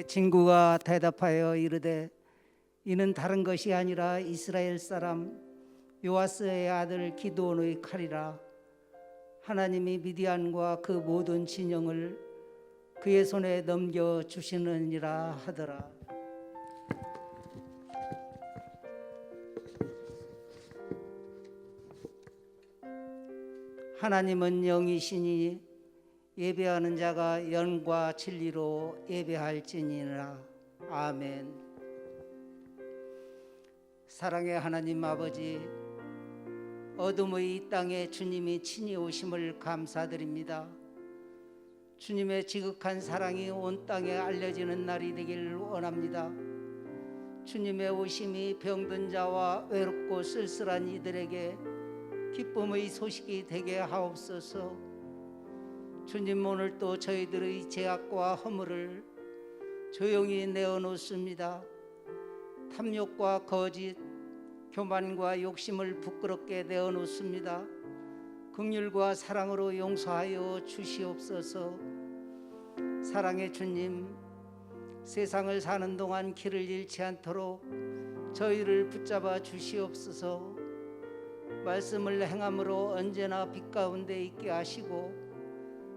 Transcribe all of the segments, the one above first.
친구가 대답하여 이르되 이는 다른 것이 아니라 이스라엘 사람 요아스의 아들 기드온의 칼이라. 하나님이 미디안과 그 모든 진영을 그의 손에 넘겨 주시느니라 하더라. 하나님은 영이시니 예배하는 자가 영과 진리로 예배할지니라. 아멘. 사랑의 하나님 아버지, 어둠의 이 땅에 주님이 친히 오심을 감사드립니다. 주님의 지극한 사랑이 온 땅에 알려지는 날이 되기를 원합니다. 주님의 오심이 병든 자와 외롭고 쓸쓸한 이들에게 기쁨의 소식이 되게 하옵소서. 주님, 오늘도 저희들의 죄악과 허물을 조용히 내어놓습니다. 탐욕과 거짓, 교만과 욕심을 부끄럽게 내어놓습니다. 긍휼과 사랑으로 용서하여 주시옵소서. 사랑의 주님, 세상을 사는 동안 길을 잃지 않도록 저희를 붙잡아 주시옵소서. 말씀을 행함으로 언제나 빛 가운데 있게 하시고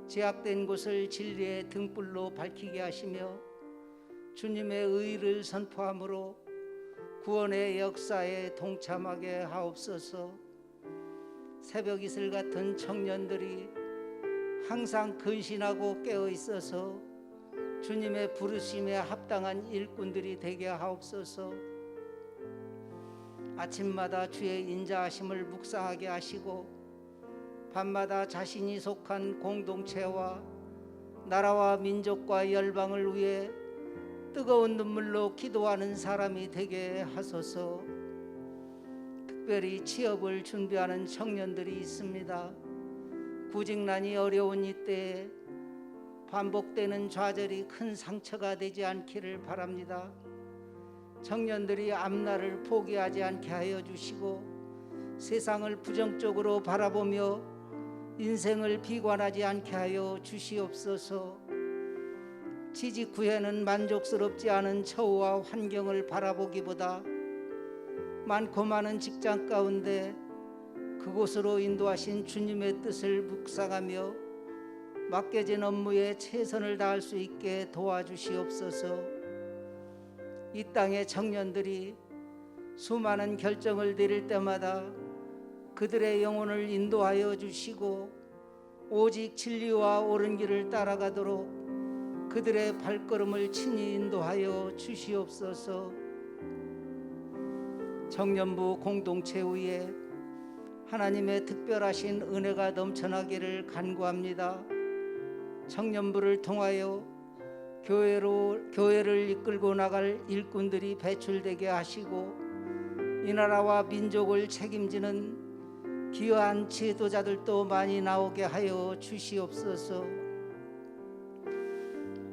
제약된 곳을 진리의 등불로 밝히게 하시며 주님의 의를 선포함으로 구원의 역사에 동참하게 하옵소서. 새벽 이슬 같은 청년들이 항상 근신하고 깨어 있어서 주님의 부르심에 합당한 일꾼들이 되게 하옵소서. 아침마다 주의 인자하심을 묵상하게 하시고 밤마다 자신이 속한 공동체와 나라와 민족과 열방을 위해 뜨거운 눈물로 기도하는 사람이 되게 하소서. 특별히 취업을 준비하는 청년들이 있습니다. 구직난이 어려운 이때에 반복되는 좌절이 큰 상처가 되지 않기를 바랍니다. 청년들이 앞날을 포기하지 않게 하여 주시고 세상을 부정적으로 바라보며 인생을 비관하지 않게 하여 주시옵소서. 취직 후에는 만족스럽지 않은 처우와 환경을 바라보기보다 많고 많은 직장 가운데 그곳으로 인도하신 주님의 뜻을 묵상하며 맡겨진 업무에 최선을 다할 수 있게 도와주시옵소서. 이 땅의 청년들이 수많은 결정을 내릴 때마다 그들의 영혼을 인도하여 주시고 오직 진리와 옳은 길을 따라가도록 그들의 발걸음을 친히 인도하여 주시옵소서. 청년부 공동체 위에 하나님의 특별하신 은혜가 넘쳐나기를 간구합니다. 청년부를 통하여 교회를 이끌고 나갈 일꾼들이 배출되게 하시고 이 나라와 민족을 책임지는 귀한 지도자들도 많이 나오게 하여 주시옵소서.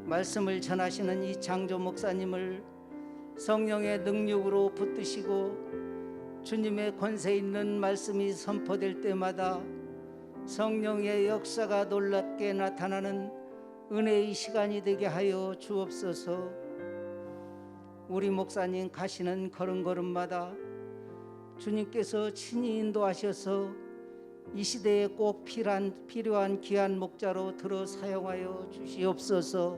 말씀을 전하시는 이 장조 목사님을 성령의 능력으로 붙드시고 주님의 권세 있는 말씀이 선포될 때마다 성령의 역사가 놀랍게 나타나는 은혜의 시간이 되게 하여 주옵소서. 우리 목사님 가시는 걸음걸음마다 주님께서 친히 인도하셔서 이 시대에 꼭 필요한 귀한 목자로 들어 사용하여 주시옵소서.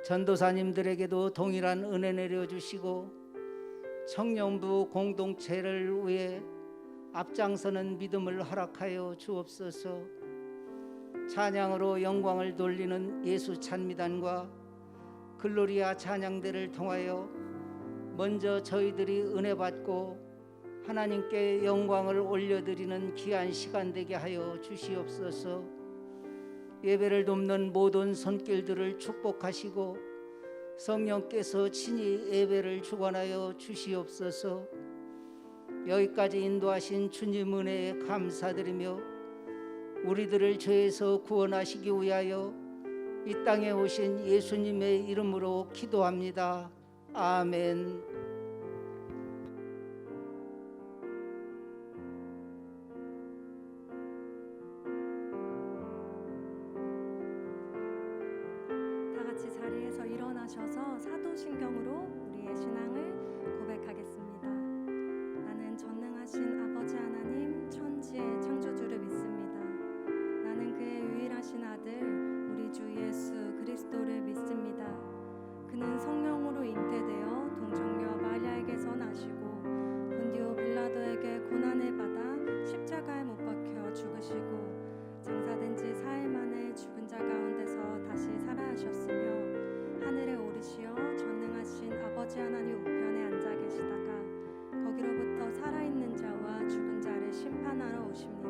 전도사님들에게도 동일한 은혜 내려주시고 청년부 공동체를 위해 앞장서는 믿음을 허락하여 주옵소서. 찬양으로 영광을 돌리는 예수 찬미단과 글로리아 찬양대를 통하여 먼저 저희들이 은혜 받고 하나님께 영광을 올려드리는 귀한 시간 되게 하여 주시옵소서. 예배를 돕는 모든 손길들을 축복하시고 성령께서 친히 예배를 주관하여 주시옵소서. 여기까지 인도하신 주님 은혜에 감사드리며 우리들을 죄에서 구원하시기 위하여 이 땅에 오신 예수님의 이름으로 기도합니다. 아멘. 자리에서 일어나셔서 사도신경으로 우리의 신앙을 고백하겠습니다. 나는 전능하신 아버지 하나님 천지의 창조주를 믿습니다. 나는 그의 유일하신 아들 우리 주 예수 그리스도를 믿습니다. 그는 성령으로 잉태되어 동정녀 마리아에게서 나시고 본디오 빌라도에게 고난을 받아 십자가에 못 박혀 죽으시고 장사된 지 4일 만에 죽은 자 가운데서 다시 살아나셨으며 하늘에 오르시어 전능하신 아버지 하나님 우편에 앉아 계시다가 거기로부터 살아있는 자와 죽은 자를 심판하러 오십니다.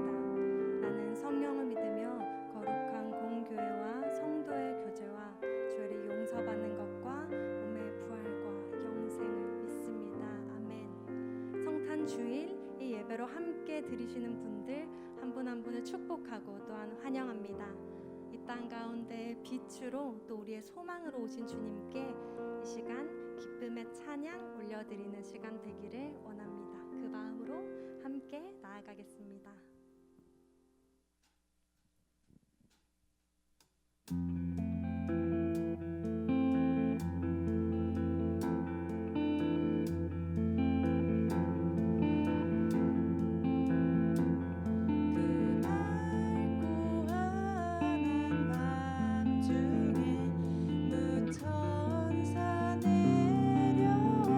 나는 성령을 믿으며 거룩한 공교회와 성도의 교제와 죄를 용서받는 것과 몸의 부활과 영생을 믿습니다. 아멘. 성탄 주일 이 예배로 함께 드리시는 분들 한 분 한 분을 축복하고 또한 환영합니다. 이 땅 가운데 빛으로 또 우리의 소망으로 오신 주님께 이 시간 기쁨의 찬양 올려드리는 시간 되기를 원합니다. 그 마음으로 함께 나아가겠습니다. 천사 내려와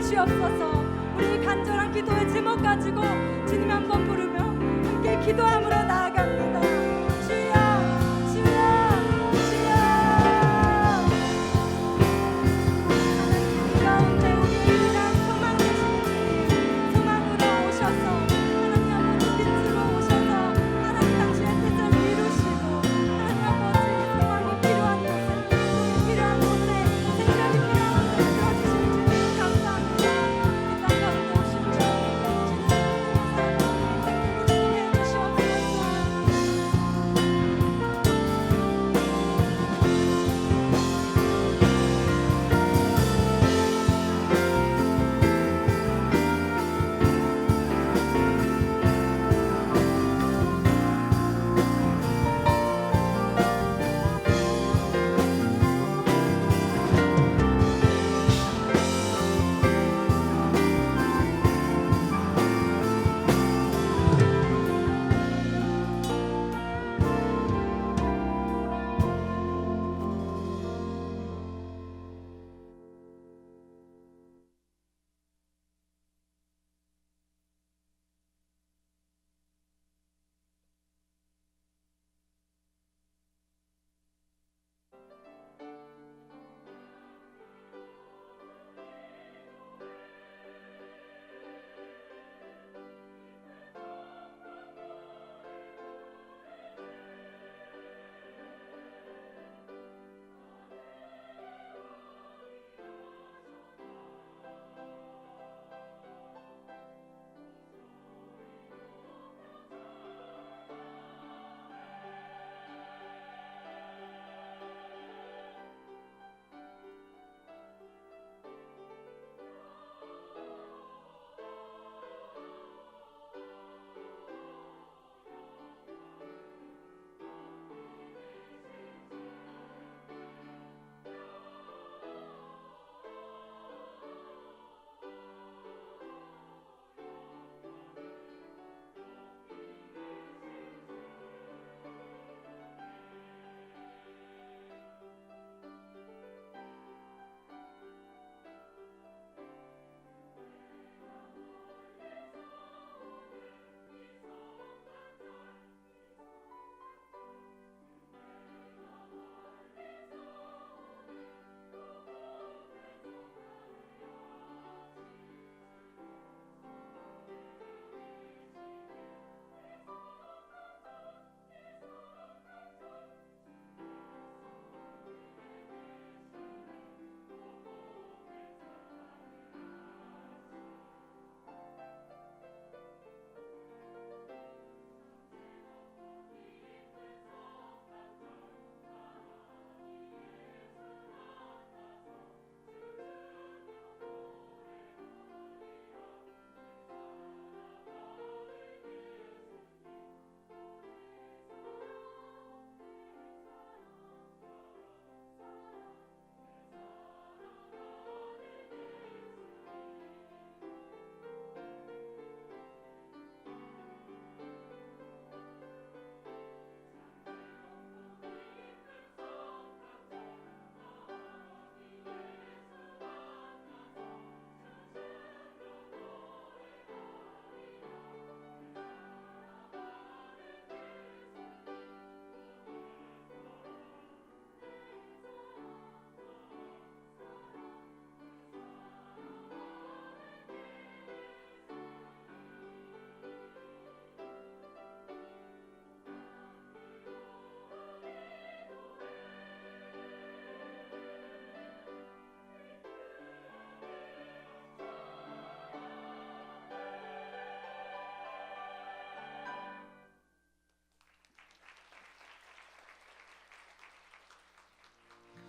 주시옵소서. 우리 간절한 기도의 제목 가지고 주님 한번 부르며 함께 기도함으로 나아갑니다. 주여 주여 주여. 하나님 가운데 우리의 유일한 소망 되시는 주님, 소망으로 오셔서 하나님 아버지 빛으로 오셔서 하나님 당신의 뜻을 이루시고 하나님 아버지 소망이 필요한 곳에, 꿈이 필요한 곳에, 생명이 필요한 곳에 들어주시는 주님 감사합니다. 이 땅 가운데 오신 주님, 주님 해 주시옵소서.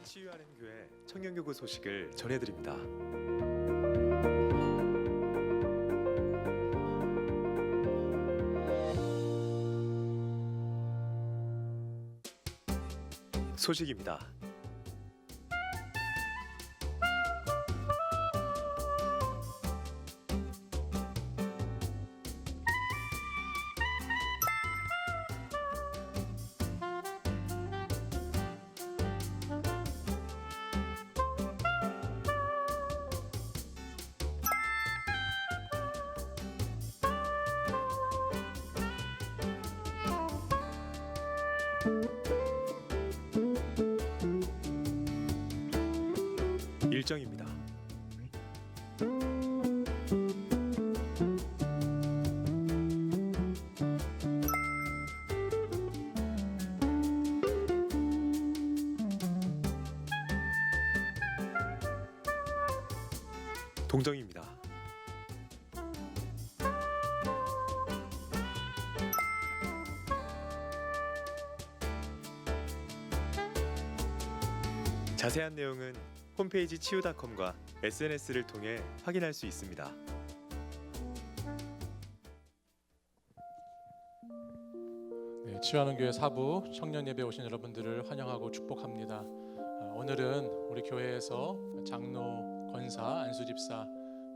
치유하는 교회 청년교구 소식을 전해드립니다. 소식입니다. 일정입니다. 동정입니다. 자세한 내용은 홈페이지 치유닷컴과 SNS를 통해 확인할 수 있습니다. 네, 치유하는 교회 사부 청년 예배 오신 여러분들을 환영하고 축복합니다. 오늘은 우리 교회에서 장로, 권사, 안수집사,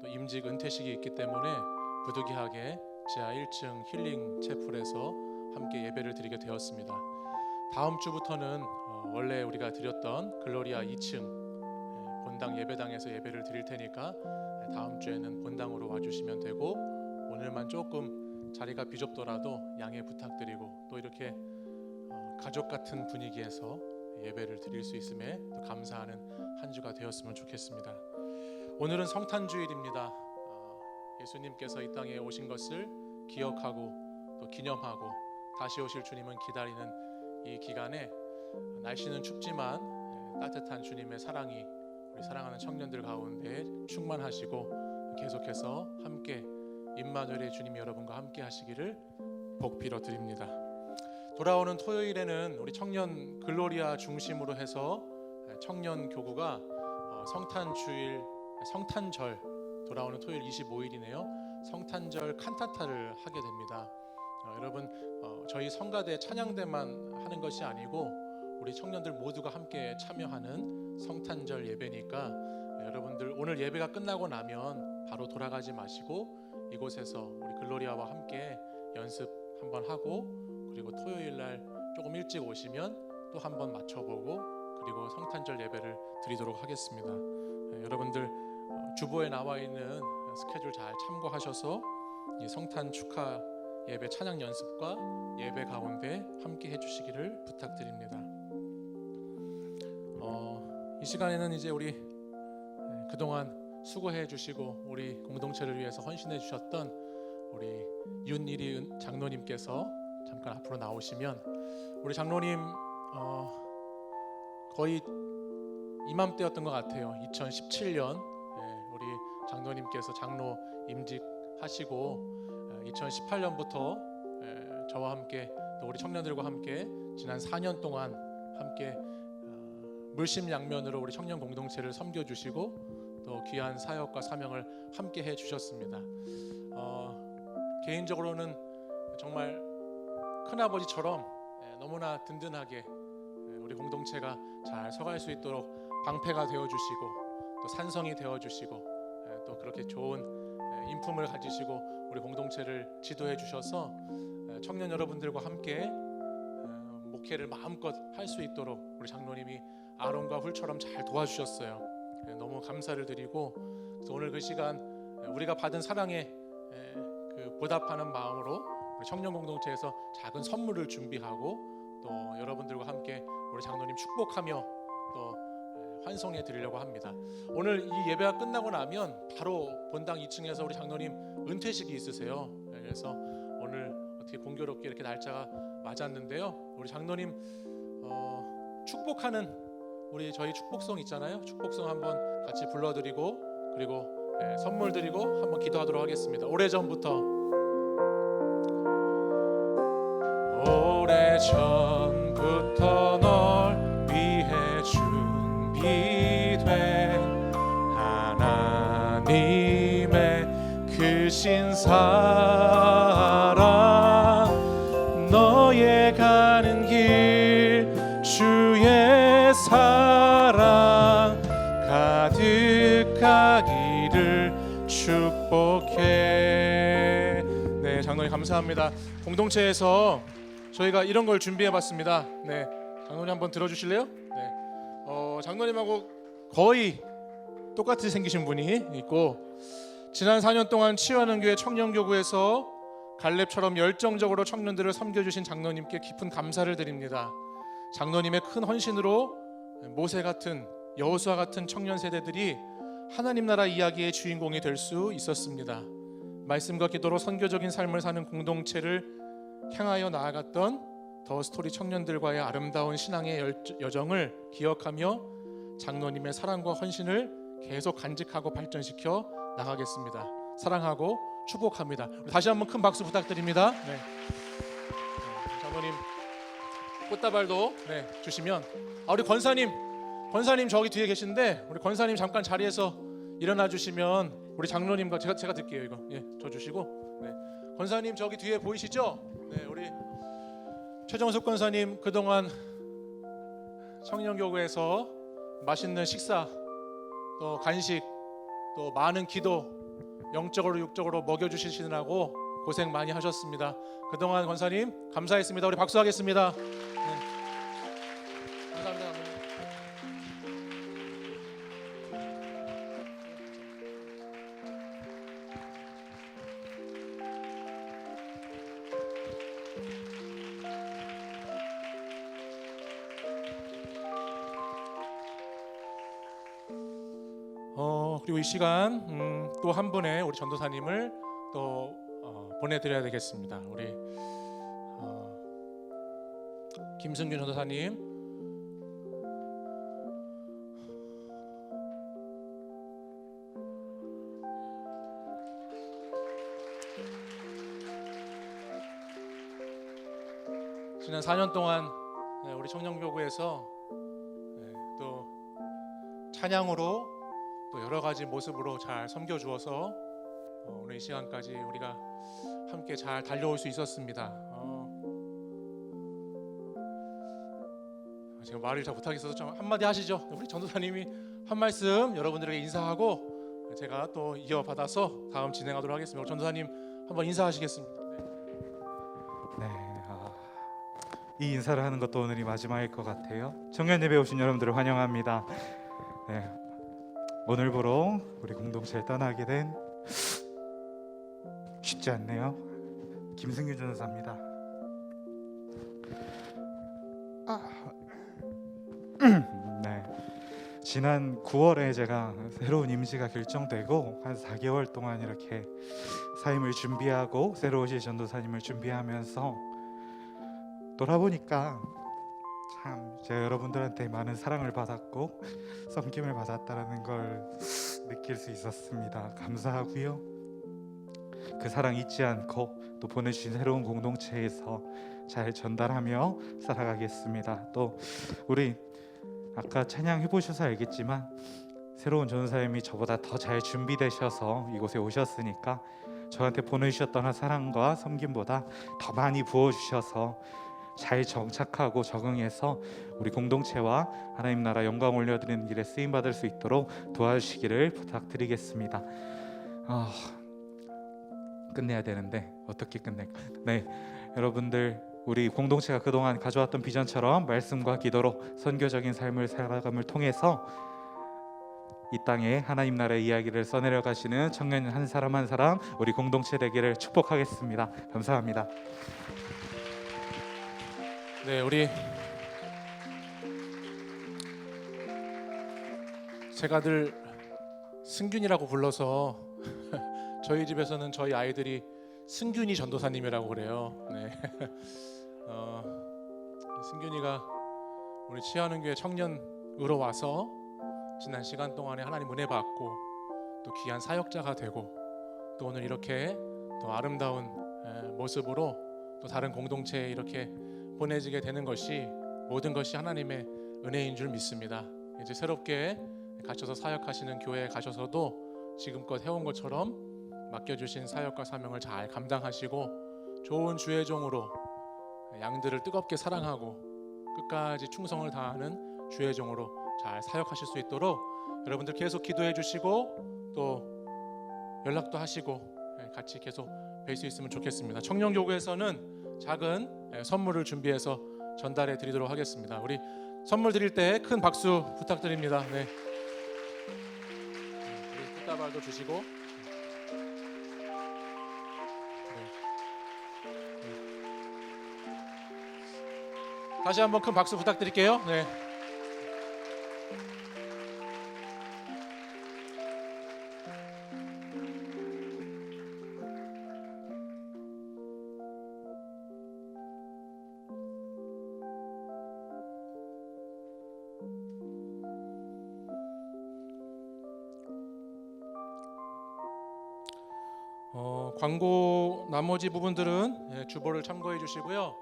또 임직 은퇴식이 있기 때문에 부득이하게 지하 1층 힐링 채플에서 함께 예배를 드리게 되었습니다. 다음 주부터는 원래 우리가 드렸던 글로리아 2층 본당 예배당에서 예배를 드릴 테니까 다음 주에는 본당으로 와주시면 되고, 오늘만 조금 자리가 비좁더라도 양해 부탁드리고, 또 이렇게 가족 같은 분위기에서 예배를 드릴 수 있음에 또 감사하는 한 주가 되었으면 좋겠습니다. 오늘은 성탄주일입니다. 예수님께서 이 땅에 오신 것을 기억하고 또 기념하고 다시 오실 주님은 기다리는 이 기간에 날씨는 춥지만 따뜻한 주님의 사랑이 우리 사랑하는 청년들 가운데 충만하시고 계속해서 함께 임마누엘의 주님이 여러분과 함께 하시기를 복 빌어 드립니다. 돌아오는 토요일에는 우리 청년 글로리아 중심으로 해서 청년 교구가 성탄주일, 성탄절, 돌아오는 토요일 25일이네요. 성탄절 칸타타를 하게 됩니다. 여러분, 저희 성가대 찬양대만 하는 것이 아니고 우리 청년들 모두가 함께 참여하는 성탄절 예배니까 여러분들 오늘 예배가 끝나고 나면 바로 돌아가지 마시고 이곳에서 우리 글로리아와 함께 연습 한번 하고, 그리고 토요일 날 조금 일찍 오시면 또 한번 맞춰보고 그리고 성탄절 예배를 드리도록 하겠습니다. 여러분들 주보에 나와 있는 스케줄 잘 참고하셔서 이 성탄 축하 예배 찬양 연습과 예배 가운데 함께 해주시기를 부탁드립니다. 이 시간에는 이제 우리 그동안 수고해 주시고 우리 공동체를 위해서 헌신해 주셨던 우리 윤일이 장로님께서 잠깐 앞으로 나오시면, 우리 장로님 거의 이맘때였던 것 같아요. 2017년 우리 장로님께서 장로 임직하시고 2018년부터 저와 함께 또 우리 청년들과 함께 지난 4년 동안 함께 물심양면으로 우리 청년 공동체를 섬겨주시고 또 귀한 사역과 사명을 함께 해주셨습니다. 개인적으로는 정말 큰아버지처럼 너무나 든든하게 우리 공동체가 잘 서갈 수 있도록 방패가 되어주시고 또 산성이 되어주시고 또 그렇게 좋은 인품을 가지시고 우리 공동체를 지도해 주셔서 청년 여러분들과 함께 목회를 마음껏 할 수 있도록 우리 장로님이 아론과 훌처럼 잘 도와주셨어요. 너무 감사를 드리고, 그래서 오늘 그 시간 우리가 받은 사랑에 그 보답하는 마음으로 우리 청년 공동체에서 작은 선물을 준비하고 또 여러분들과 함께 우리 장로님 축복하며 또 환송해 드리려고 합니다. 오늘 이 예배가 끝나고 나면 바로 본당 2층에서 우리 장로님 은퇴식이 있으세요. 그래서 오늘 어떻게 공교롭게 이렇게 날짜가 맞았는데요. 우리 장로님 축복하는 우리 저희 축복송 있잖아요. 축복송 한번 같이 불러드리고 그리고 선물 드리고 한번 기도하도록 하겠습니다. 오래전부터 널 위해 준비된 하나님의 크신 사랑, 너의 가는 길 주의 사랑 가득하기를 축복해. 네, 장로님 감사합니다. 공동체에서 저희가 이런 걸 준비해봤습니다. 네, 장로님 한번 들어주실래요? 네, 장로님하고 거의 똑같이 생기신 분이 있고 지난 4년 동안 치유하는 교회 청년교구에서 갈렙처럼 열정적으로 청년들을 섬겨주신 장로님께 깊은 감사를 드립니다. 장로님의 큰 헌신으로 모세 같은, 여호수아 같은 청년 세대들이 하나님 나라 이야기의 주인공이 될 수 있었습니다. 말씀과 기도로 선교적인 삶을 사는 공동체를 향하여 나아갔던 더 스토리 청년들과의 아름다운 신앙의 여정을 기억하며 장로님의 사랑과 헌신을 계속 간직하고 발전시켜 나가겠습니다. 사랑하고 축복합니다. 다시 한번 큰 박수 부탁드립니다. 네. 장로님 꽃다발도 주시면 우리 권사님 저기 뒤에 계신데 우리 권사님 잠깐 자리에서 일어나 주시면 우리 장로님과 제가 드릴게요. 이거 저 주시고 권사님 저기 뒤에 보이시죠? 우리 최정숙 권사님 그동안 청년교구에서 맛있는 식사 또 간식 또 많은 기도 영적으로 육적으로 먹여주시느라고 고생 많이 하셨습니다. 그동안 권사님 감사했습니다. 우리 박수하겠습니다. 감사합니다. 그리고 이 시간 또 한 분의 우리 전도사님을 또 보내드려야 되겠습니다. 우리 김승균 전도사님. 지난 4년 동안 우리 청년교구에서 또 찬양으로 또 여러 가지 모습으로 잘 섬겨주어서 오늘 이 시간까지 우리가 함께 잘 달려올 수 있었습니다. 제가 말을 잘 못하겠어서 좀 한마디 하시죠. 우리 전도사님이 한 말씀 여러분들에게 인사하고 제가 또 이어받아서 다음 진행하도록 하겠습니다. 우리 전도사님 한번 인사하시겠습니다. 이 인사를 하는 것도 오늘이 마지막일 것 같아요. 청년 예배 오신 여러분들을 환영합니다. 오늘부로 우리 공동체를 떠나게 된 쉽지 않네요. 김승규 전사입니다. 지난 9월에 제가 새로운 임시가 결정되고 한 4개월 동안 이렇게 사임을 준비하고 새로 오실 전도사님을 준비하면서 돌아보니까 참 제가 여러분들한테 많은 사랑을 받았고 섬김을 받았다는 걸 느낄 수 있었습니다. 감사하고요. 그 사랑 잊지 않고 또 보내주신 새로운 공동체에서 잘 전달하며 살아가겠습니다. 또 우리 아까 찬양해 보셔서 알겠지만 새로운 전도사님이 저보다 더 잘 준비되셔서 이곳에 오셨으니까 저한테 보내주셨던 사랑과 섬김보다 더 많이 부어주셔서 잘 정착하고 적응해서 우리 공동체와 하나님 나라 영광 올려드리는 일에 쓰임 받을 수 있도록 도와주시기를 부탁드리겠습니다. 끝내야 되는데 어떻게 끝낼까? 여러분들 우리 공동체가 그동안 가져왔던 비전처럼 말씀과 기도로 선교적인 삶을 살아감을 통해서 이 땅에 하나님 나라의 이야기를 써내려 가시는 청년 한 사람 한 사람 우리 공동체 되기를 축복하겠습니다. 감사합니다. 우리 제가 늘 승균이라고 불러서 저희 집에서는 저희 아이들이 승균이 전도사님이라고 그래요. 승균이가 우리 치유하는 교회 청년으로 와서 지난 시간 동안에 하나님 은혜 받고 또 귀한 사역자가 되고 또 오늘 이렇게 또 아름다운 모습으로 또 다른 공동체에 이렇게 보내지게 되는 것이 모든 것이 하나님의 은혜인 줄 믿습니다. 이제 새롭게 갇혀서 사역하시는 교회에 가셔서도 지금껏 해온 것처럼 맡겨주신 사역과 사명을 잘 감당하시고 좋은 주의 종으로 양들을 뜨겁게 사랑하고 끝까지 충성을 다하는 주의 종으로 잘 사역하실 수 있도록 여러분들 계속 기도해 주시고 또 연락도 하시고 같이 계속 뵐 수 있으면 좋겠습니다. 청년교구에서는 작은 선물을 준비해서 전달해 드리도록 하겠습니다. 우리 선물 드릴 때 큰 박수 부탁드립니다. 우리 꽃다발도 주시고 다시 한번 큰 박수 부탁드릴게요. 네. 광고 나머지 부분들은 주보를 참고해 주시고요.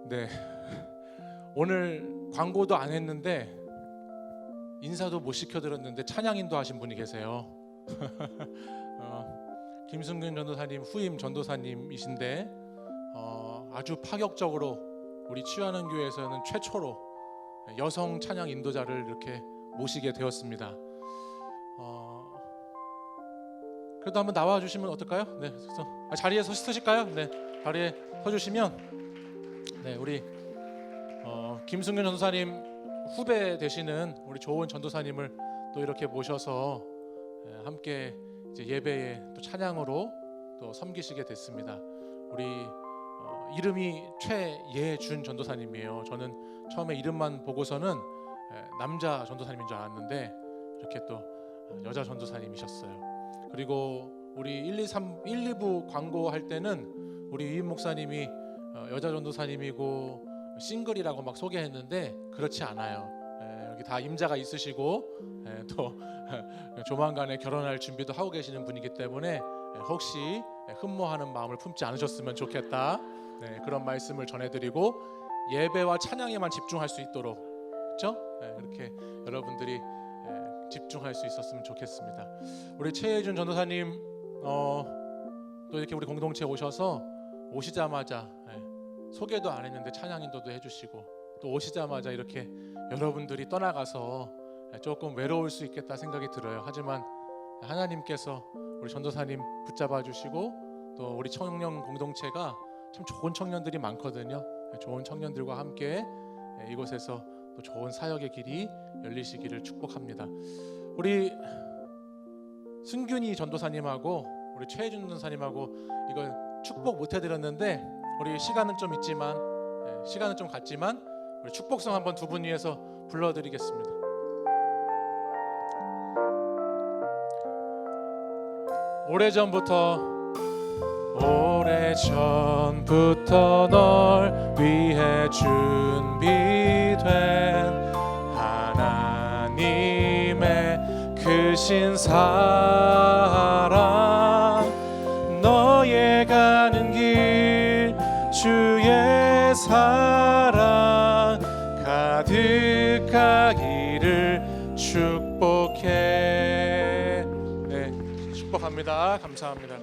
네. 오늘 광고도 안 했는데 인사도 못 시켜드렸는데 찬양인도 하신 분이 계세요. 김승균 전도사님 후임 전도사님이신데 아주 파격적으로 우리 치유하는 교회에서는 최초로 여성 찬양 인도자를 이렇게 모시게 되었습니다. 그래도 한번 나와 주시면 어떨까요? 네, 자리에 서실까요? 네, 자리에 서주시면 네, 우리 김승균 전도사님 후배 되시는 우리 좋은 전도사님을 또 이렇게 모셔서 함께 이제 예배에 또 찬양으로 또 섬기시게 됐습니다. 우리 이름이 최예준 전도사님이에요. 저는 처음에 이름만 보고서는 남자 전도사님인 줄 알았는데 이렇게 또 여자 전도사님이셨어요. 그리고 우리 1, 2부 광고할 때는 우리 위임 목사님이 여자 전도사님이고 싱글이라고 막 소개했는데 그렇지 않아요. 여기 다 임자가 있으시고 또 조만간에 결혼할 준비도 하고 계시는 분이기 때문에 혹시 흠모하는 마음을 품지 않으셨으면 좋겠다. 네, 그런 말씀을 전해드리고 예배와 찬양에만 집중할 수 있도록 그렇죠? 이렇게 여러분들이 집중할 수 있었으면 좋겠습니다. 우리 최예준 전도사님 또 이렇게 우리 공동체에 오시자마자 소개도 안 했는데 찬양 인도도 해주시고 또 오시자마자 이렇게 여러분들이 떠나가서 조금 외로울 수 있겠다 생각이 들어요. 하지만 하나님께서 우리 전도사님 붙잡아 주시고 또 우리 청년 공동체가 참 좋은 청년들이 많거든요. 좋은 청년들과 함께 이곳에서 또 좋은 사역의 길이 열리시기를 축복합니다. 우리 승균이 전도사님하고 우리 최혜준 전도사님하고 이걸 축복 못 해드렸는데 우리 시간은 좀 있지만 시간은 좀 갔지만 우리 축복성 한번 두 분 위해서 불러드리겠습니다. 오래전부터 널 위해 준비된 하나님의 크신 사랑 너의 가는 길 주의 사랑 가득하기를 축복해. 네, 축복합니다. 감사합니다.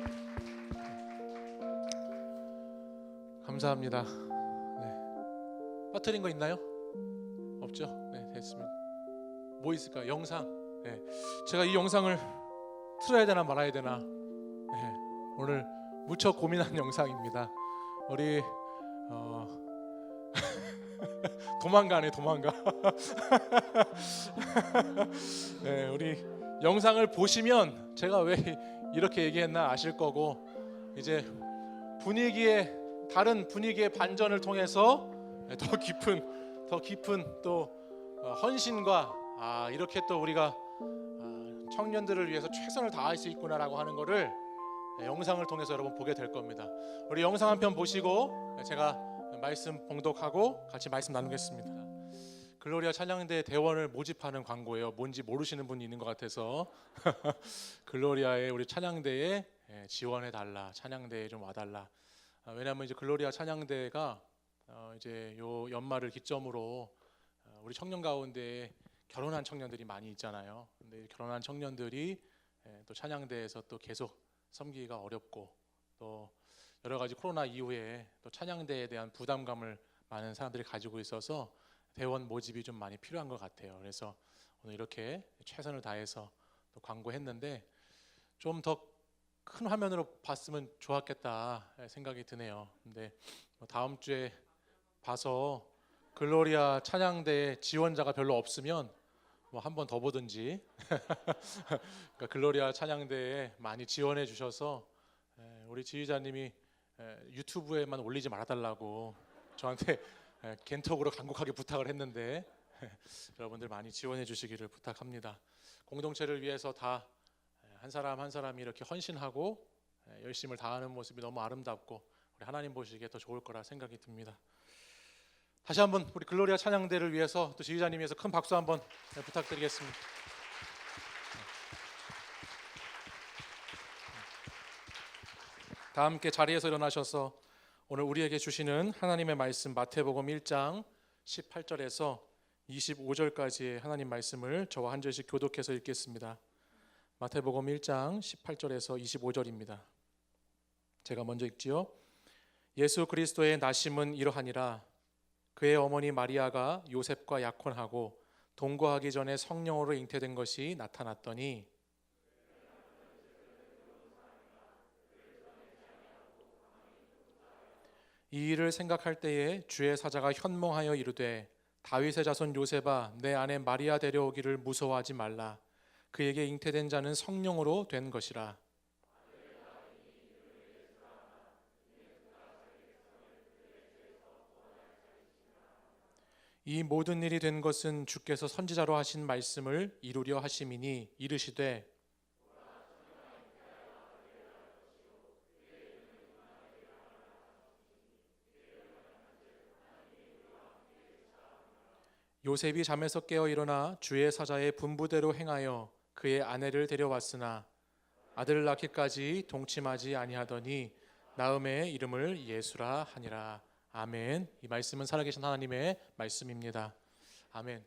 감사합니다. 네. 빠뜨린 거 있나요? 없죠? 네, 됐습니다. 뭐 있을까요? 영상. 네. 제가 이 영상을 틀어야 되나 말아야 되나. 네. 오늘 무척 고민한 영상입니다. 우리 도망가. 네, 우리 영상을 보시면 제가 왜 이렇게 얘기했나 아실 거고 이제 다른 분위기의 반전을 통해서 더 깊은 또 헌신과 이렇게 또 우리가 청년들을 위해서 최선을 다할 수 있구나라고 하는 거를 영상을 통해서 여러분 보게 될 겁니다. 우리 영상 한 편 보시고 제가 말씀 봉독하고 같이 말씀 나누겠습니다. 글로리아 찬양대 대원을 모집하는 광고예요. 뭔지 모르시는 분이 있는 것 같아서 글로리아의 우리 찬양대에 지원해 달라, 찬양대에 좀 와달라. 왜냐하면 이제 글로리아 찬양대가 이제 요 연말을 기점으로 우리 청년 가운데 결혼한 청년들이 많이 있잖아요. 근데 결혼한 청년들이 또 찬양대에서 또 계속 섬기기가 어렵고 또 여러 가지 코로나 이후에 또 찬양대에 대한 부담감을 많은 사람들이 가지고 있어서 대원 모집이 좀 많이 필요한 것 같아요. 그래서 오늘 이렇게 최선을 다해서 또 광고했는데 좀 더 큰 화면으로 봤으면 좋았겠다 생각이 드네요. 근데 다음 주에 봐서 글로리아 찬양대 지원자가 별로 없으면 한 번 더 보든지 그러니까 글로리아 찬양대에 많이 지원해 주셔서 우리 지휘자님이 유튜브에만 올리지 말아달라고 저한테 겐톡으로 간곡하게 부탁을 했는데 여러분들 많이 지원해 주시기를 부탁합니다. 공동체를 위해서 다 한 사람 한 사람이 이렇게 헌신하고 열심을 다하는 모습이 너무 아름답고 우리 하나님 보시기에 더 좋을 거라 생각이 듭니다. 다시 한번 우리 글로리아 찬양대를 위해서 또 지휘자님 위해서 큰 박수 한번 부탁드리겠습니다. 다 함께 자리에서 일어나셔서 오늘 우리에게 주시는 하나님의 말씀 마태복음 1장 18절에서 25절까지의 하나님 말씀을 저와 한 절씩 교독해서 읽겠습니다. 마태복음 1장 18절에서 25절입니다. 제가 먼저 읽지요. 예수 그리스도의 나심은 이러하니라. 그의 어머니 마리아가 요셉과 약혼하고 동거하기 전에 성령으로 잉태된 것이 나타났더니 이 일을 생각할 때에 주의 사자가 현몽하여 이르되 다윗의 자손 요셉아 내 아내 마리아 데려오기를 무서워하지 말라. 그에게 잉태된 자는 성령으로 된 것이라. 이 모든 일이 된 것은 주께서 선지자로 하신 말씀을 이루려 하심이니 이르시되 요셉이 잠에서 깨어 일어나 주의 사자의 분부대로 행하여 그의 아내를 데려왔으나 아들을 낳기까지 동침하지 아니하더니 나음의 이름을 예수라 하니라. 아멘. 이 말씀은 살아계신 하나님의 말씀입니다. 아멘.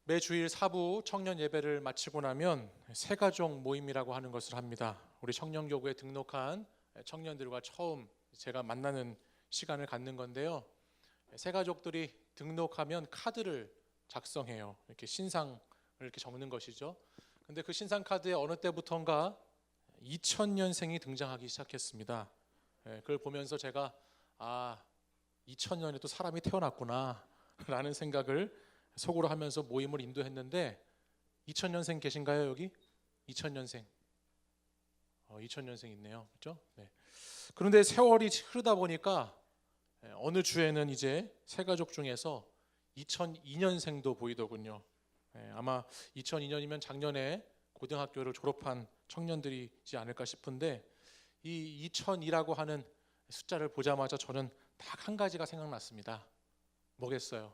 매 주일 사부 청년 예배를 마치고 나면 새가족 모임이라고 하는 것을 합니다. 우리 청년교구에 등록한 청년들과 처음 제가 만나는 시간을 갖는 건데요. 새가족들이 등록하면 카드를 작성해요. 이렇게 신상을 이렇게 적는 것이죠. 근데 그 신상 카드에 어느 때부턴가 2000년생이 등장하기 시작했습니다. 그걸 보면서 제가 2000년에 또 사람이 태어났구나 라는 생각을 속으로 하면서 모임을 인도했는데 2000년생 계신가요 여기? 2000년생 2000년생 있네요. 그렇죠? 네. 그런데 세월이 흐르다 보니까 어느 주에는 이제 새가족 중에서 2002년생도 보이더군요. 아마 2002년이면 작년에 고등학교를 졸업한 청년들이지 않을까 싶은데 이 2002라고 하는 숫자를 보자마자 저는 딱 한 가지가 생각났습니다. 뭐겠어요?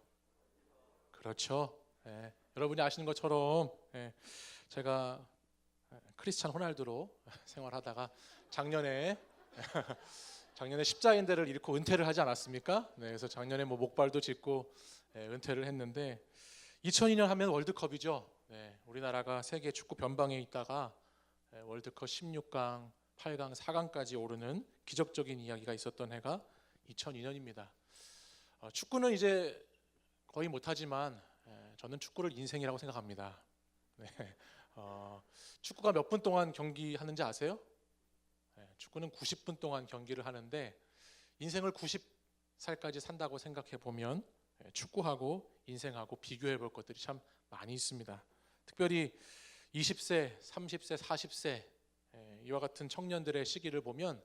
그렇죠. 여러분이 아시는 것처럼 제가 크리스찬 호날두로 생활하다가 작년에 십자인대를 잃고 은퇴를 하지 않았습니까? 그래서 작년에 목발도 짚고 은퇴를 했는데 2002년 하면 월드컵이죠. 우리나라가 세계 축구 변방에 있다가 월드컵 16강, 8강, 4강까지 오르는 기적적인 이야기가 있었던 해가 2002년입니다. 축구는 이제 거의 못하지만 저는 축구를 인생이라고 생각합니다. 축구가 몇 분 동안 경기하는지 아세요? 축구는 90분 동안 경기를 하는데 인생을 90살까지 산다고 생각해 보면 축구하고 인생하고 비교해 볼 것들이 참 많이 있습니다. 특별히 20세, 30세, 40세 이와 같은 청년들의 시기를 보면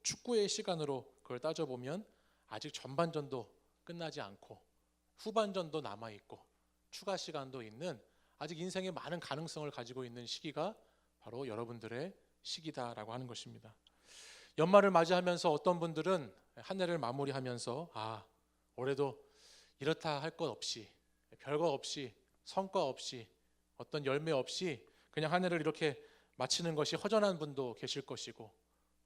축구의 시간으로 그걸 따져보면 아직 전반전도 끝나지 않고 후반전도 남아있고 추가 시간도 있는 아직 인생에 많은 가능성을 가지고 있는 시기가 바로 여러분들의 시기다라고 하는 것입니다. 연말을 맞이하면서 어떤 분들은 한 해를 마무리하면서 올해도 이렇다 할 것 없이 별거 없이 성과 없이 어떤 열매 없이 그냥 한 해를 이렇게 마치는 것이 허전한 분도 계실 것이고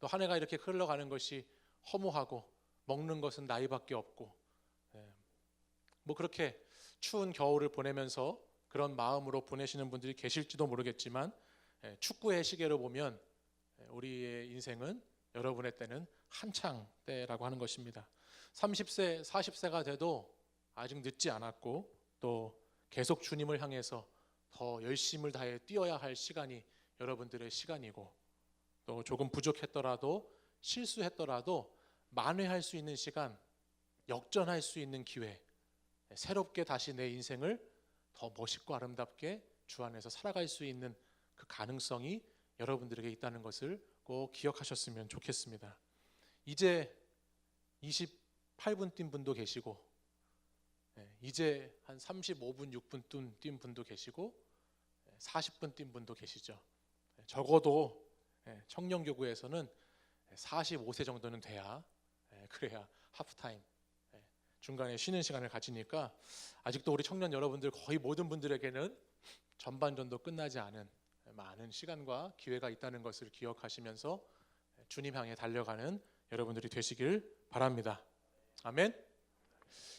또 한 해가 이렇게 흘러가는 것이 허무하고 먹는 것은 나이밖에 없고 그렇게 추운 겨울을 보내면서 그런 마음으로 보내시는 분들이 계실지도 모르겠지만 축구의 시계로 보면 우리의 인생은 여러분의 때는 한창 때라고 하는 것입니다. 30세, 40세가 돼도 아직 늦지 않았고 또 계속 주님을 향해서 더 열심을 다해 뛰어야 할 시간이 여러분들의 시간이고 또 조금 부족했더라도 실수했더라도 만회할 수 있는 시간, 역전할 수 있는 기회, 새롭게 다시 내 인생을 더 멋있고 아름답게 주 안에서 살아갈 수 있는 그 가능성이 여러분들에게 있다는 것을 꼭 기억하셨으면 좋겠습니다. 이제 28분 뛴 분도 계시고, 이제 한 35분, 6분 뛴 분도 계시고, 40분 뛴 분도 계시죠. 적어도 청년교구에서는 45세 정도는 돼야, 그래야 하프타임, 중간에 쉬는 시간을 가지니까 아직도 우리 청년 여러분들 거의 모든 분들에게는 전반전도 끝나지 않은 많은 시간과 기회가 있다는 것을 기억하시면서 주님 향해 달려가는 여러분들이 되시길 바랍니다. 아멘.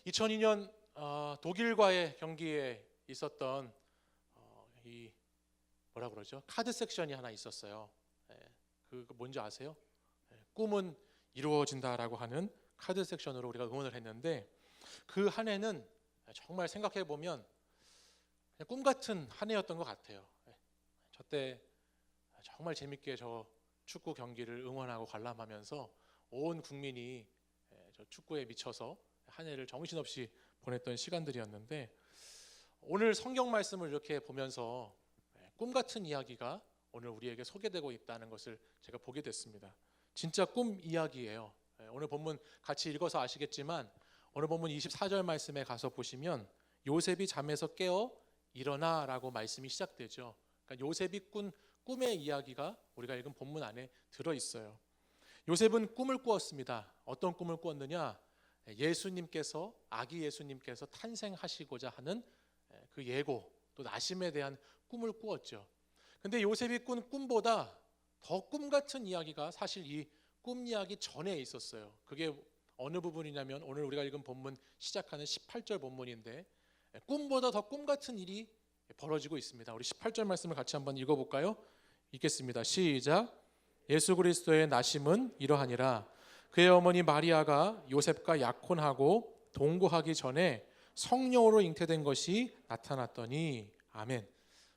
2002년 독일과의 경기에 있었던 이 뭐라 그러죠? 카드 섹션이 하나 있었어요. 그 뭔지 아세요? 꿈은 이루어진다라고 하는 카드 섹션으로 우리가 응원을 했는데, 그 한 해는 정말 생각해 보면 꿈 같은 한 해였던 것 같아요. 저 때 정말 재밌게 저 축구 경기를 응원하고 관람하면서 온 국민이 저 축구에 미쳐서 한 해를 정신없이 보냈던 시간들이었는데, 오늘 성경 말씀을 이렇게 보면서 꿈 같은 이야기가 오늘 우리에게 소개되고 있다는 것을 제가 보게 됐습니다. 진짜 꿈 이야기예요. 오늘 본문 같이 읽어서 아시겠지만, 오늘 본문 24절 말씀에 가서 보시면 요셉이 잠에서 깨어 일어나라고 말씀이 시작되죠. 그러니까 요셉이 꾼 꿈의 이야기가 우리가 읽은 본문 안에 들어 있어요. 요셉은 꿈을 꾸었습니다. 어떤 꿈을 꾸었느냐? 예수님께서, 아기 예수님께서 탄생하시고자 하는 그 예고, 또 나심에 대한 꿈을 꾸었죠. 근데 요셉이 꾼 꿈보다 더 꿈 같은 이야기가 사실 이 꿈 이야기 전에 있었어요. 그게 어느 부분이냐면 오늘 우리가 읽은 본문 시작하는 18절 본문인데, 꿈보다 더 꿈 같은 일이 벌어지고 있습니다. 우리 18절 말씀을 같이 한번 읽어볼까요? 읽겠습니다. 시작. 예수 그리스도의 나심은 이러하니라. 그의 어머니 마리아가 요셉과 약혼하고 동거하기 전에 성령으로 잉태된 것이 나타났더니. 아멘.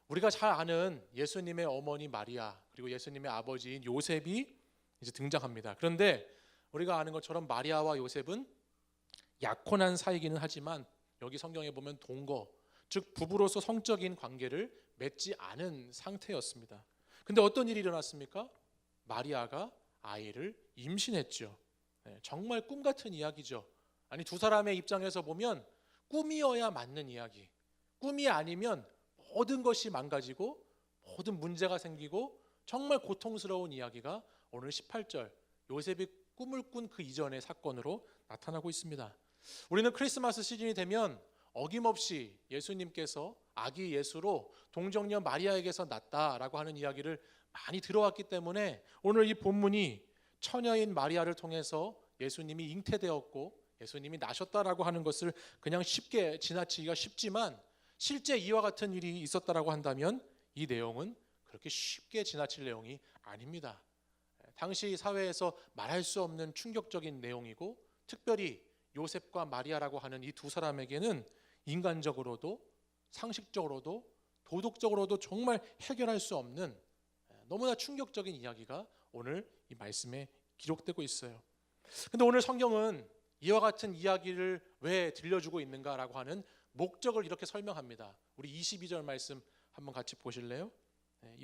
우리가 잘 아는 예수님의 어머니 마리아, 그리고 예수님의 아버지인 요셉이 이제 등장합니다. 그런데 우리가 아는 것처럼 마리아와 요셉은 약혼한 사이기는 하지만 여기 성경에 보면 동거, 즉 부부로서 성적인 관계를 맺지 않은 상태였습니다. 근데 어떤 일이 일어났습니까? 마리아가 아이를 임신했죠. 정말 꿈 같은 이야기죠. 아니, 두 사람의 입장에서 보면 꿈이어야 맞는 이야기, 꿈이 아니면 모든 것이 망가지고 모든 문제가 생기고 정말 고통스러운 이야기가 오늘 18절 요셉이 꿈을 꾼 그 이전의 사건으로 나타나고 있습니다. 우리는 크리스마스 시즌이 되면 어김없이 예수님께서 아기 예수로 동정녀 마리아에게서 났다라고 하는 이야기를 많이 들어왔기 때문에 오늘 이 본문이 처녀인 마리아를 통해서 예수님이 잉태되었고 예수님이 나셨다라고 하는 것을 그냥 쉽게 지나치기가 쉽지만, 실제 이와 같은 일이 있었다라고 한다면 이 내용은 그렇게 쉽게 지나칠 내용이 아닙니다. 당시 사회에서 말할 수 없는 충격적인 내용이고, 특별히 요셉과 마리아라고 하는 이 두 사람에게는 인간적으로도 상식적으로도 도덕적으로도 정말 해결할 수 없는 너무나 충격적인 이야기가 오늘 이 말씀에 기록되고 있어요. 근데 오늘 성경은 이와 같은 이야기를 왜 들려주고 있는가라고 하는 목적을 이렇게 설명합니다. 우리 22절 말씀 한번 같이 보실래요?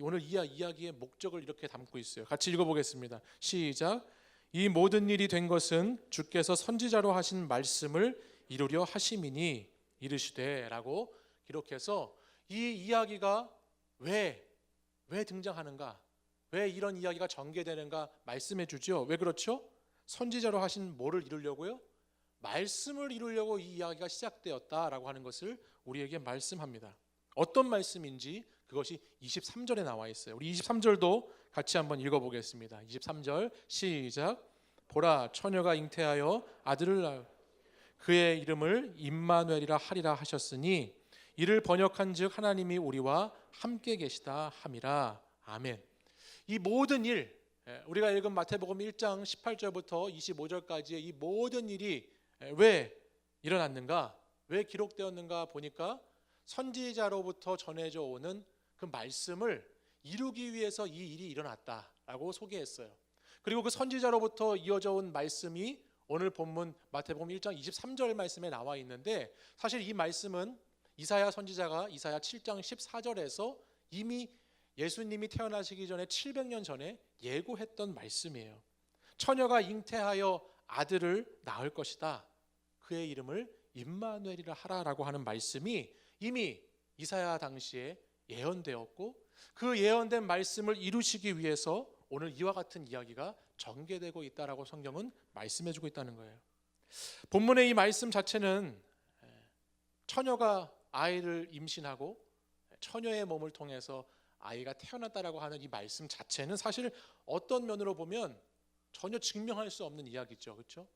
오늘 이 이야기의 목적을 이렇게 담고 있어요. 같이 읽어보겠습니다. 시작. 이 모든 일이 된 것은 주께서 선지자로 하신 말씀을 이루려 하심이니 이르시되 라고 기록해서 이 이야기가 왜 등장하는가, 왜 이런 이야기가 전개되는가 말씀해 주죠. 왜 그렇죠? 선지자로 하신 뭐를 이루려고요? 말씀을 이루려고 이 이야기가 시작되었다라고 하는 것을 우리에게 말씀합니다. 어떤 말씀인지 그것이 23절에 나와 있어요. 우리 23절도 같이 한번 읽어보겠습니다. 23절 시작. 보라, 처녀가 잉태하여 아들을 낳으 그의 이름을 임마누엘이라 하리라 하셨으니 이를 번역한즉 하나님이 우리와 함께 계시다 함이라. 아멘. 이 모든 일, 우리가 읽은 마태복음 1장 18절부터 25절까지의 이 모든 일이 왜 일어났는가, 왜 기록되었는가 보니까 선지자로부터 전해져 오는 그 말씀을 이루기 위해서 이 일이 일어났다라고 소개했어요. 그리고 그 선지자로부터 이어져 온 말씀이 오늘 본문 마태복음 1장 23절 말씀에 나와 있는데, 사실 이 말씀은 이사야 선지자가 이사야 7장 14절에서 이미 예수님이 태어나시기 전에 700년 전에 예고했던 말씀이에요. 처녀가 잉태하여 아들을 낳을 것이다. 그의 이름을 임마누엘이라 하라라고 하는 말씀이 이미 이사야 당시에 예언되었고, 그 예언된 말씀을 이루시기 위해서 오늘 이와 같은 이야기가 전개되고 있다라고 성경은 말씀해주고 있다는 거예요. 본문의 이 말씀 자체는 처녀가 아이를 임신하고 처녀의 몸을 통해서 아이가 태어났다라고 하는 이 말씀 자체는 사실 어떤 면으로 보면 전혀 증명할 수 없는 이야기죠. 그렇죠?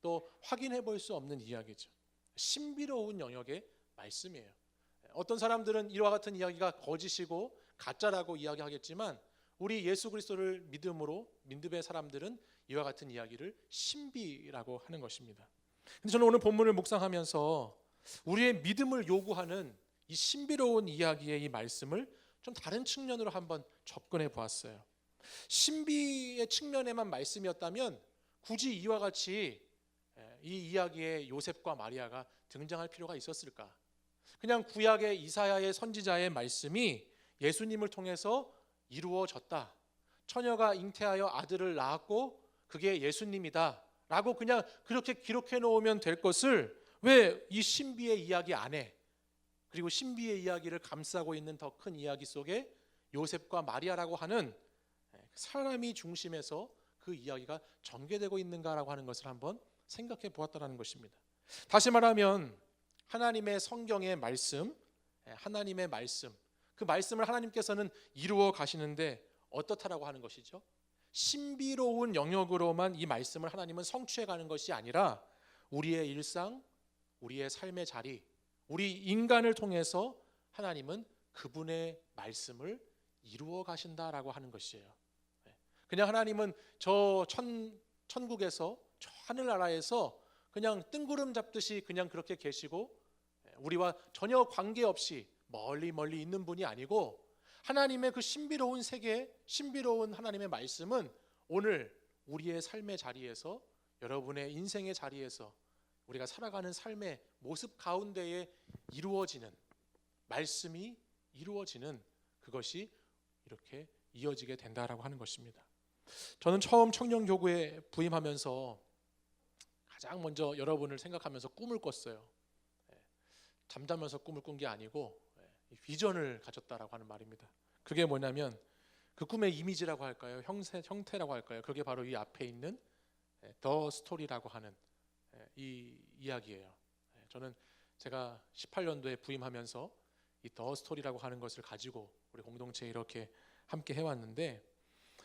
또 확인해 볼 수 없는 이야기죠. 신비로운 영역의 말씀이에요. 어떤 사람들은 이와 같은 이야기가 거짓이고 가짜라고 이야기하겠지만, 우리 예수 그리스도를 믿음의 사람들은 이와 같은 이야기를 신비라고 하는 것입니다. 근데 저는 오늘 본문을 묵상하면서 우리의 믿음을 요구하는 이 신비로운 이야기의 이 말씀을 좀 다른 측면으로 한번 접근해 보았어요. 신비의 측면에만 말씀이었다면 굳이 이와 같이 이 이야기에 요셉과 마리아가 등장할 필요가 있었을까? 그냥 구약의 이사야의 선지자의 말씀이 예수님을 통해서 이루어졌다. 처녀가 잉태하여 아들을 낳았고 그게 예수님이다 라고 그냥 그렇게 기록해 놓으면 될 것을 왜 이 신비의 이야기 안에, 그리고 신비의 이야기를 감싸고 있는 더 큰 이야기 속에 요셉과 마리아라고 하는 사람이 중심에서 그 이야기가 전개되고 있는가라고 하는 것을 한번 생각해 보았다는 것입니다. 다시 말하면 하나님의 성경의 말씀, 하나님의 말씀, 그 말씀을 하나님께서는 이루어 가시는데 어떻다라고 하는 것이죠? 신비로운 영역으로만 이 말씀을 하나님은 성취해 가는 것이 아니라 우리의 일상, 우리의 삶의 자리, 우리 인간을 통해서 하나님은 그분의 말씀을 이루어 가신다라고 하는 것이에요. 그냥 하나님은 저 천국에서, 저 하늘나라에서 그냥 뜬구름 잡듯이 그냥 그렇게 계시고 우리와 전혀 관계없이 멀리 있는 분이 아니고, 하나님의 그 신비로운 세계, 신비로운 하나님의 말씀은 오늘 우리의 삶의 자리에서, 여러분의 인생의 자리에서, 우리가 살아가는 삶의 모습 가운데에 이루어지는, 말씀이 이루어지는, 그것이 이렇게 이어지게 된다라고 하는 것입니다. 저는 처음 청년교구에 부임하면서 가장 먼저 여러분을 생각하면서 꿈을 꿨어요. 잠자면서 꿈을 꾼 게 아니고 비전을 가졌다라고 하는 말입니다. 그게 뭐냐면 그 꿈의 이미지라고 할까요? 형태라고 할까요? 그게 바로 이 앞에 있는 더 스토리라고 하는 이 이야기예요. 저는 제가 18년도에 부임하면서 이 더 스토리라고 하는 것을 가지고 우리 공동체에 이렇게 함께 해왔는데,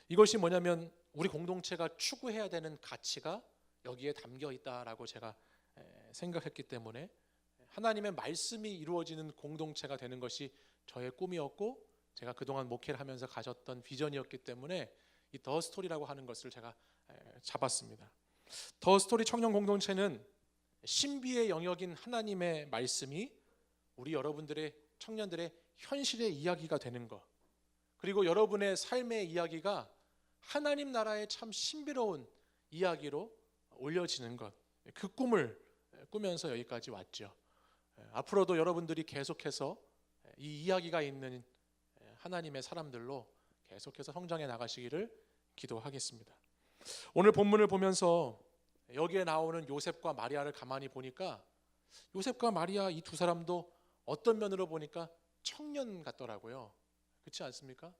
이것이 뭐냐면 우리 공동체가 추구해야 되는 가치가 여기에 담겨 있다라고 제가 생각했기 때문에 하나님의 말씀이 이루어지는 공동체가 되는 것이 저의 꿈이었고, 제가 그동안 목회를 하면서 가졌던 비전이었기 때문에 이 더 스토리라고 하는 것을 제가 잡았습니다. 더 스토리 청년 공동체는 신비의 영역인 하나님의 말씀이 우리 여러분들의, 청년들의 현실의 이야기가 되는 것, 그리고 여러분의 삶의 이야기가 하나님 나라의 참 신비로운 이야기로 올려지는 것, 그 꿈을 꾸면서 여기까지 왔죠. 앞으로도 여러분들이 계속해서 이 이야기가 있는 하나님의 사람들로 계속해서 성장해 나가시기를 기도하겠습니다. 오늘 본문을 보면서 여기에 나오는 요셉과 마리아를 가만히 보니까 요셉과 마리아 이 두 사람도 어떤 면으로 보니까 청년 같더라고요. 그렇지 않습니까?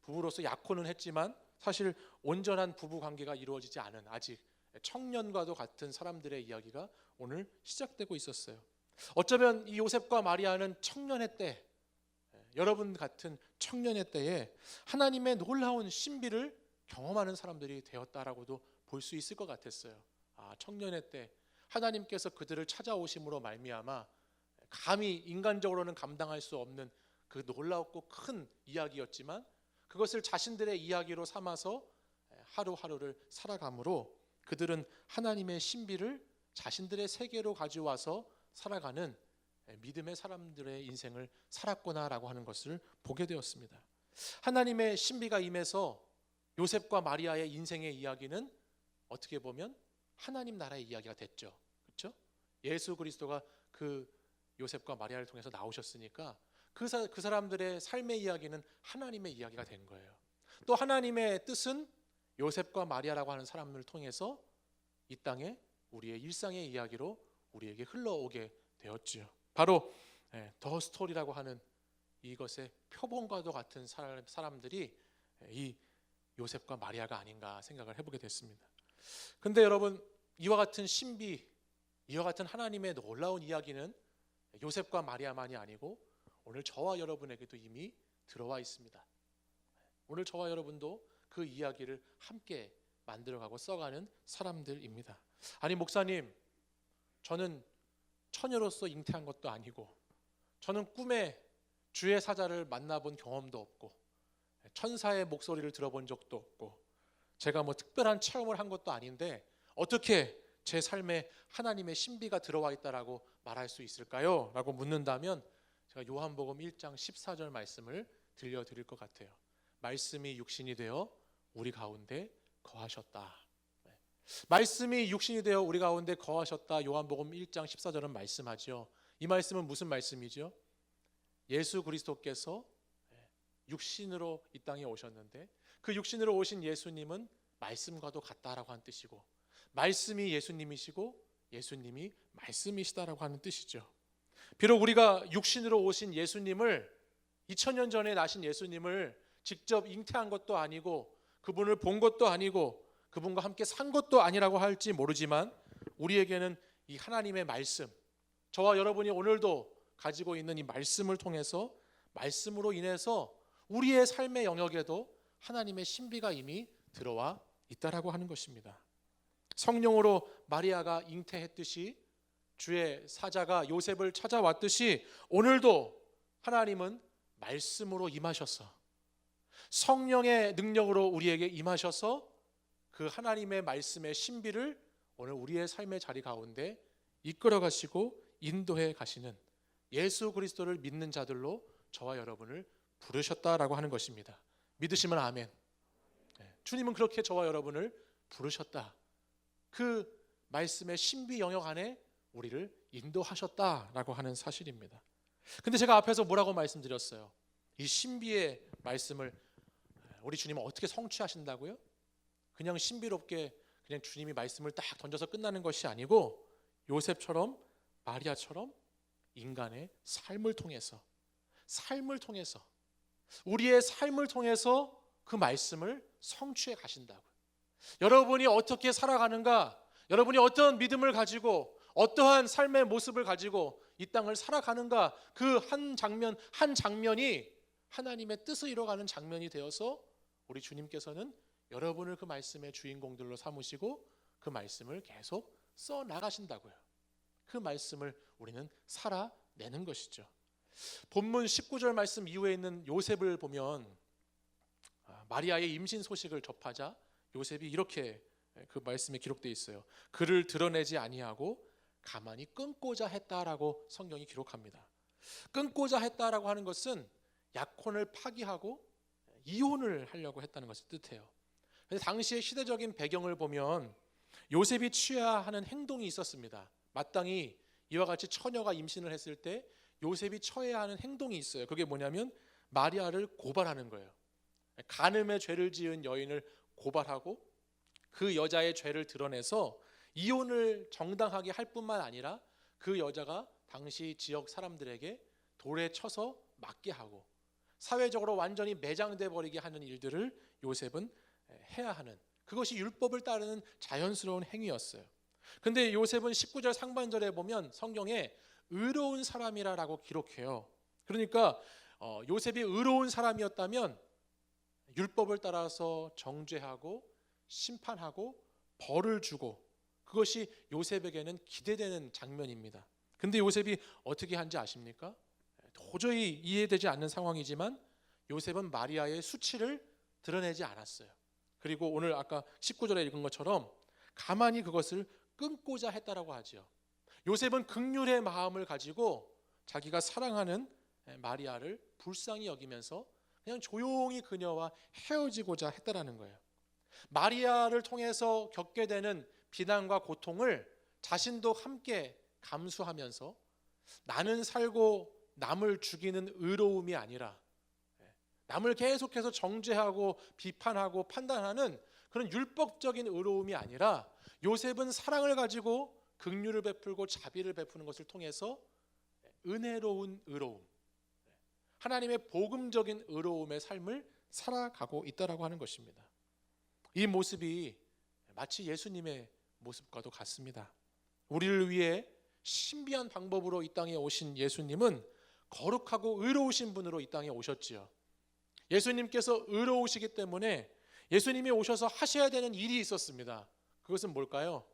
부부로서 약혼은 했지만 사실 온전한 부부 관계가 이루어지지 않은 아직 청년과도 같은 사람들의 이야기가 오늘 시작되고 있었어요. 어쩌면 이 요셉과 마리아는 청년의 때, 여러분 같은 청년의 때에 하나님의 놀라운 신비를 경험하는 사람들이 되었다라고도 볼 수 있을 것 같았어요. 청년의 때 하나님께서 그들을 찾아오심으로 말미암아 감히 인간적으로는 감당할 수 없는 그 놀랍고 큰 이야기였지만 그것을 자신들의 이야기로 삼아서 하루하루를 살아감으로 그들은 하나님의 신비를 자신들의 세계로 가져와서 살아가는 믿음의 사람들의 인생을 살았구나라고 하는 것을 보게 되었습니다. 하나님의 신비가 임해서 요셉과 마리아의 인생의 이야기는 어떻게 보면 하나님 나라의 이야기가 됐죠. 그렇죠? 예수 그리스도가 그 요셉과 마리아를 통해서 나오셨으니까 그 사람들의 삶의 이야기는 하나님의 이야기가 된 거예요. 또 하나님의 뜻은 요셉과 마리아라고 하는 사람을 통해서 이 땅에 우리의 일상의 이야기로 우리에게 흘러오게 되었지요. 바로 더 스토리라고 하는 이것의 표본과도 같은 사람들이 이 요셉과 마리아가 아닌가 생각을 해보게 됐습니다. 근데 여러분, 이와 같은 신비, 이와 같은 하나님의 놀라운 이야기는 요셉과 마리아만이 아니고 오늘 저와 여러분에게도 이미 들어와 있습니다. 오늘 저와 여러분도 그 이야기를 함께 만들어가고 써가는 사람들입니다. 아니 목사님, 저는 처녀로서 잉태한 것도 아니고 저는 꿈에 주의 사자를 만나본 경험도 없고 천사의 목소리를 들어본 적도 없고 제가 뭐 특별한 체험을 한 것도 아닌데 어떻게 제 삶에 하나님의 신비가 들어와 있다라고 말할 수 있을까요? 라고 묻는다면 제가 요한복음 1장 14절 말씀을 들려드릴 것 같아요. 말씀이 육신이 되어 우리 가운데 거하셨다. 말씀이 육신이 되어 우리 가운데 거하셨다. 요한복음 1장 14절은 말씀하죠. 이 말씀은 무슨 말씀이죠? 예수 그리스도께서 육신으로 이 땅에 오셨는데 그 육신으로 오신 예수님은 말씀과도 같다라고 하는 뜻이고 말씀이 예수님이시고 예수님이 말씀이시다라고 하는 뜻이죠. 비록 우리가 육신으로 오신 예수님을 2000년 전에 나신 예수님을 직접 잉태한 것도 아니고 그분을 본 것도 아니고 그분과 함께 산 것도 아니라고 할지 모르지만 우리에게는 이 하나님의 말씀, 저와 여러분이 오늘도 가지고 있는 이 말씀을 통해서 말씀으로 인해서 우리의 삶의 영역에도 하나님의 신비가 이미 들어와 있다라고 하는 것입니다. 성령으로 마리아가 잉태했듯이 주의 사자가 요셉을 찾아왔듯이 오늘도 하나님은 말씀으로 임하셔서 성령의 능력으로 우리에게 임하셔서 그 하나님의 말씀의 신비를 오늘 우리의 삶의 자리 가운데 이끌어 가시고 인도해 가시는 예수 그리스도를 믿는 자들로 저와 여러분을 부르셨다라고 하는 것입니다. 믿으시면 아멘. 주님은 그렇게 저와 여러분을 부르셨다. 그 말씀의 신비 영역 안에 우리를 인도하셨다라고 하는 사실입니다. 근데 제가 앞에서 뭐라고 말씀드렸어요? 이 신비의 말씀을 우리 주님은 어떻게 성취하신다고요? 그냥 신비롭게 그냥 주님이 말씀을 딱 던져서 끝나는 것이 아니고 요셉처럼 마리아처럼 인간의 삶을 통해서 우리의 삶을 통해서 그 말씀을 성취해 가신다고요. 여러분이 어떻게 살아가는가, 여러분이 어떤 믿음을 가지고 어떠한 삶의 모습을 가지고 이 땅을 살아가는가, 그 한 장면이 하나님의 뜻을 이뤄가는 장면이 되어서 우리 주님께서는 여러분을 그 말씀의 주인공들로 삼으시고 그 말씀을 계속 써 나가신다고요. 그 말씀을 우리는 살아내는 것이죠. 본문 19절 말씀 이후에 있는 요셉을 보면 마리아의 임신 소식을 접하자 요셉이 이렇게 그 말씀에 기록되어 있어요. 그를 드러내지 아니하고 가만히 끊고자 했다라고 성경이 기록합니다. 끊고자 했다라고 하는 것은 약혼을 파기하고 이혼을 하려고 했다는 것을 뜻해요. 그래서 당시의 시대적인 배경을 보면 요셉이 취해야 하는 행동이 있었습니다. 마땅히 이와 같이 처녀가 임신을 했을 때 요셉이 처해야 하는 행동이 있어요. 그게 뭐냐면 마리아를 고발하는 거예요. 간음의 죄를 지은 여인을 고발하고 그 여자의 죄를 드러내서 이혼을 정당하게 할 뿐만 아니라 그 여자가 당시 지역 사람들에게 돌에 쳐서 맞게 하고 사회적으로 완전히 매장돼 버리게 하는 일들을 요셉은 해야 하는, 그것이 율법을 따르는 자연스러운 행위였어요. 근데 요셉은 19절 상반절에 보면 성경에 의로운 사람이라고 기록해요. 그러니까 요셉이 의로운 사람이었다면 율법을 따라서 정죄하고 심판하고 벌을 주고 그것이 요셉에게는 기대되는 장면입니다. 근데 요셉이 어떻게 한지 아십니까? 도저히 이해되지 않는 상황이지만 요셉은 마리아의 수치를 드러내지 않았어요. 그리고 오늘 아까 19절에 읽은 것처럼 가만히 그것을 끊고자 했다라고 하죠. 요셉은 긍휼의 마음을 가지고 자기가 사랑하는 마리아를 불쌍히 여기면서 그냥 조용히 그녀와 헤어지고자 했다라는 거예요. 마리아를 통해서 겪게 되는 비난과 고통을 자신도 함께 감수하면서 나는 살고 남을 죽이는 의로움이 아니라 남을 계속해서 정죄하고 비판하고 판단하는 그런 율법적인 의로움이 아니라 요셉은 사랑을 가지고 긍휼을 베풀고 자비를 베푸는 것을 통해서 은혜로운 의로움, 하나님의 복음적인 의로움의 삶을 살아가고 있다라고 하는 것입니다. 이 모습이 마치 예수님의 모습과도 같습니다. 우리를 위해 신비한 방법으로 이 땅에 오신 예수님은 거룩하고 의로우신 분으로 이 땅에 오셨지요. 예수님께서 의로우시기 때문에 예수님이 오셔서 하셔야 되는 일이 있었습니다. 그것은 뭘까요?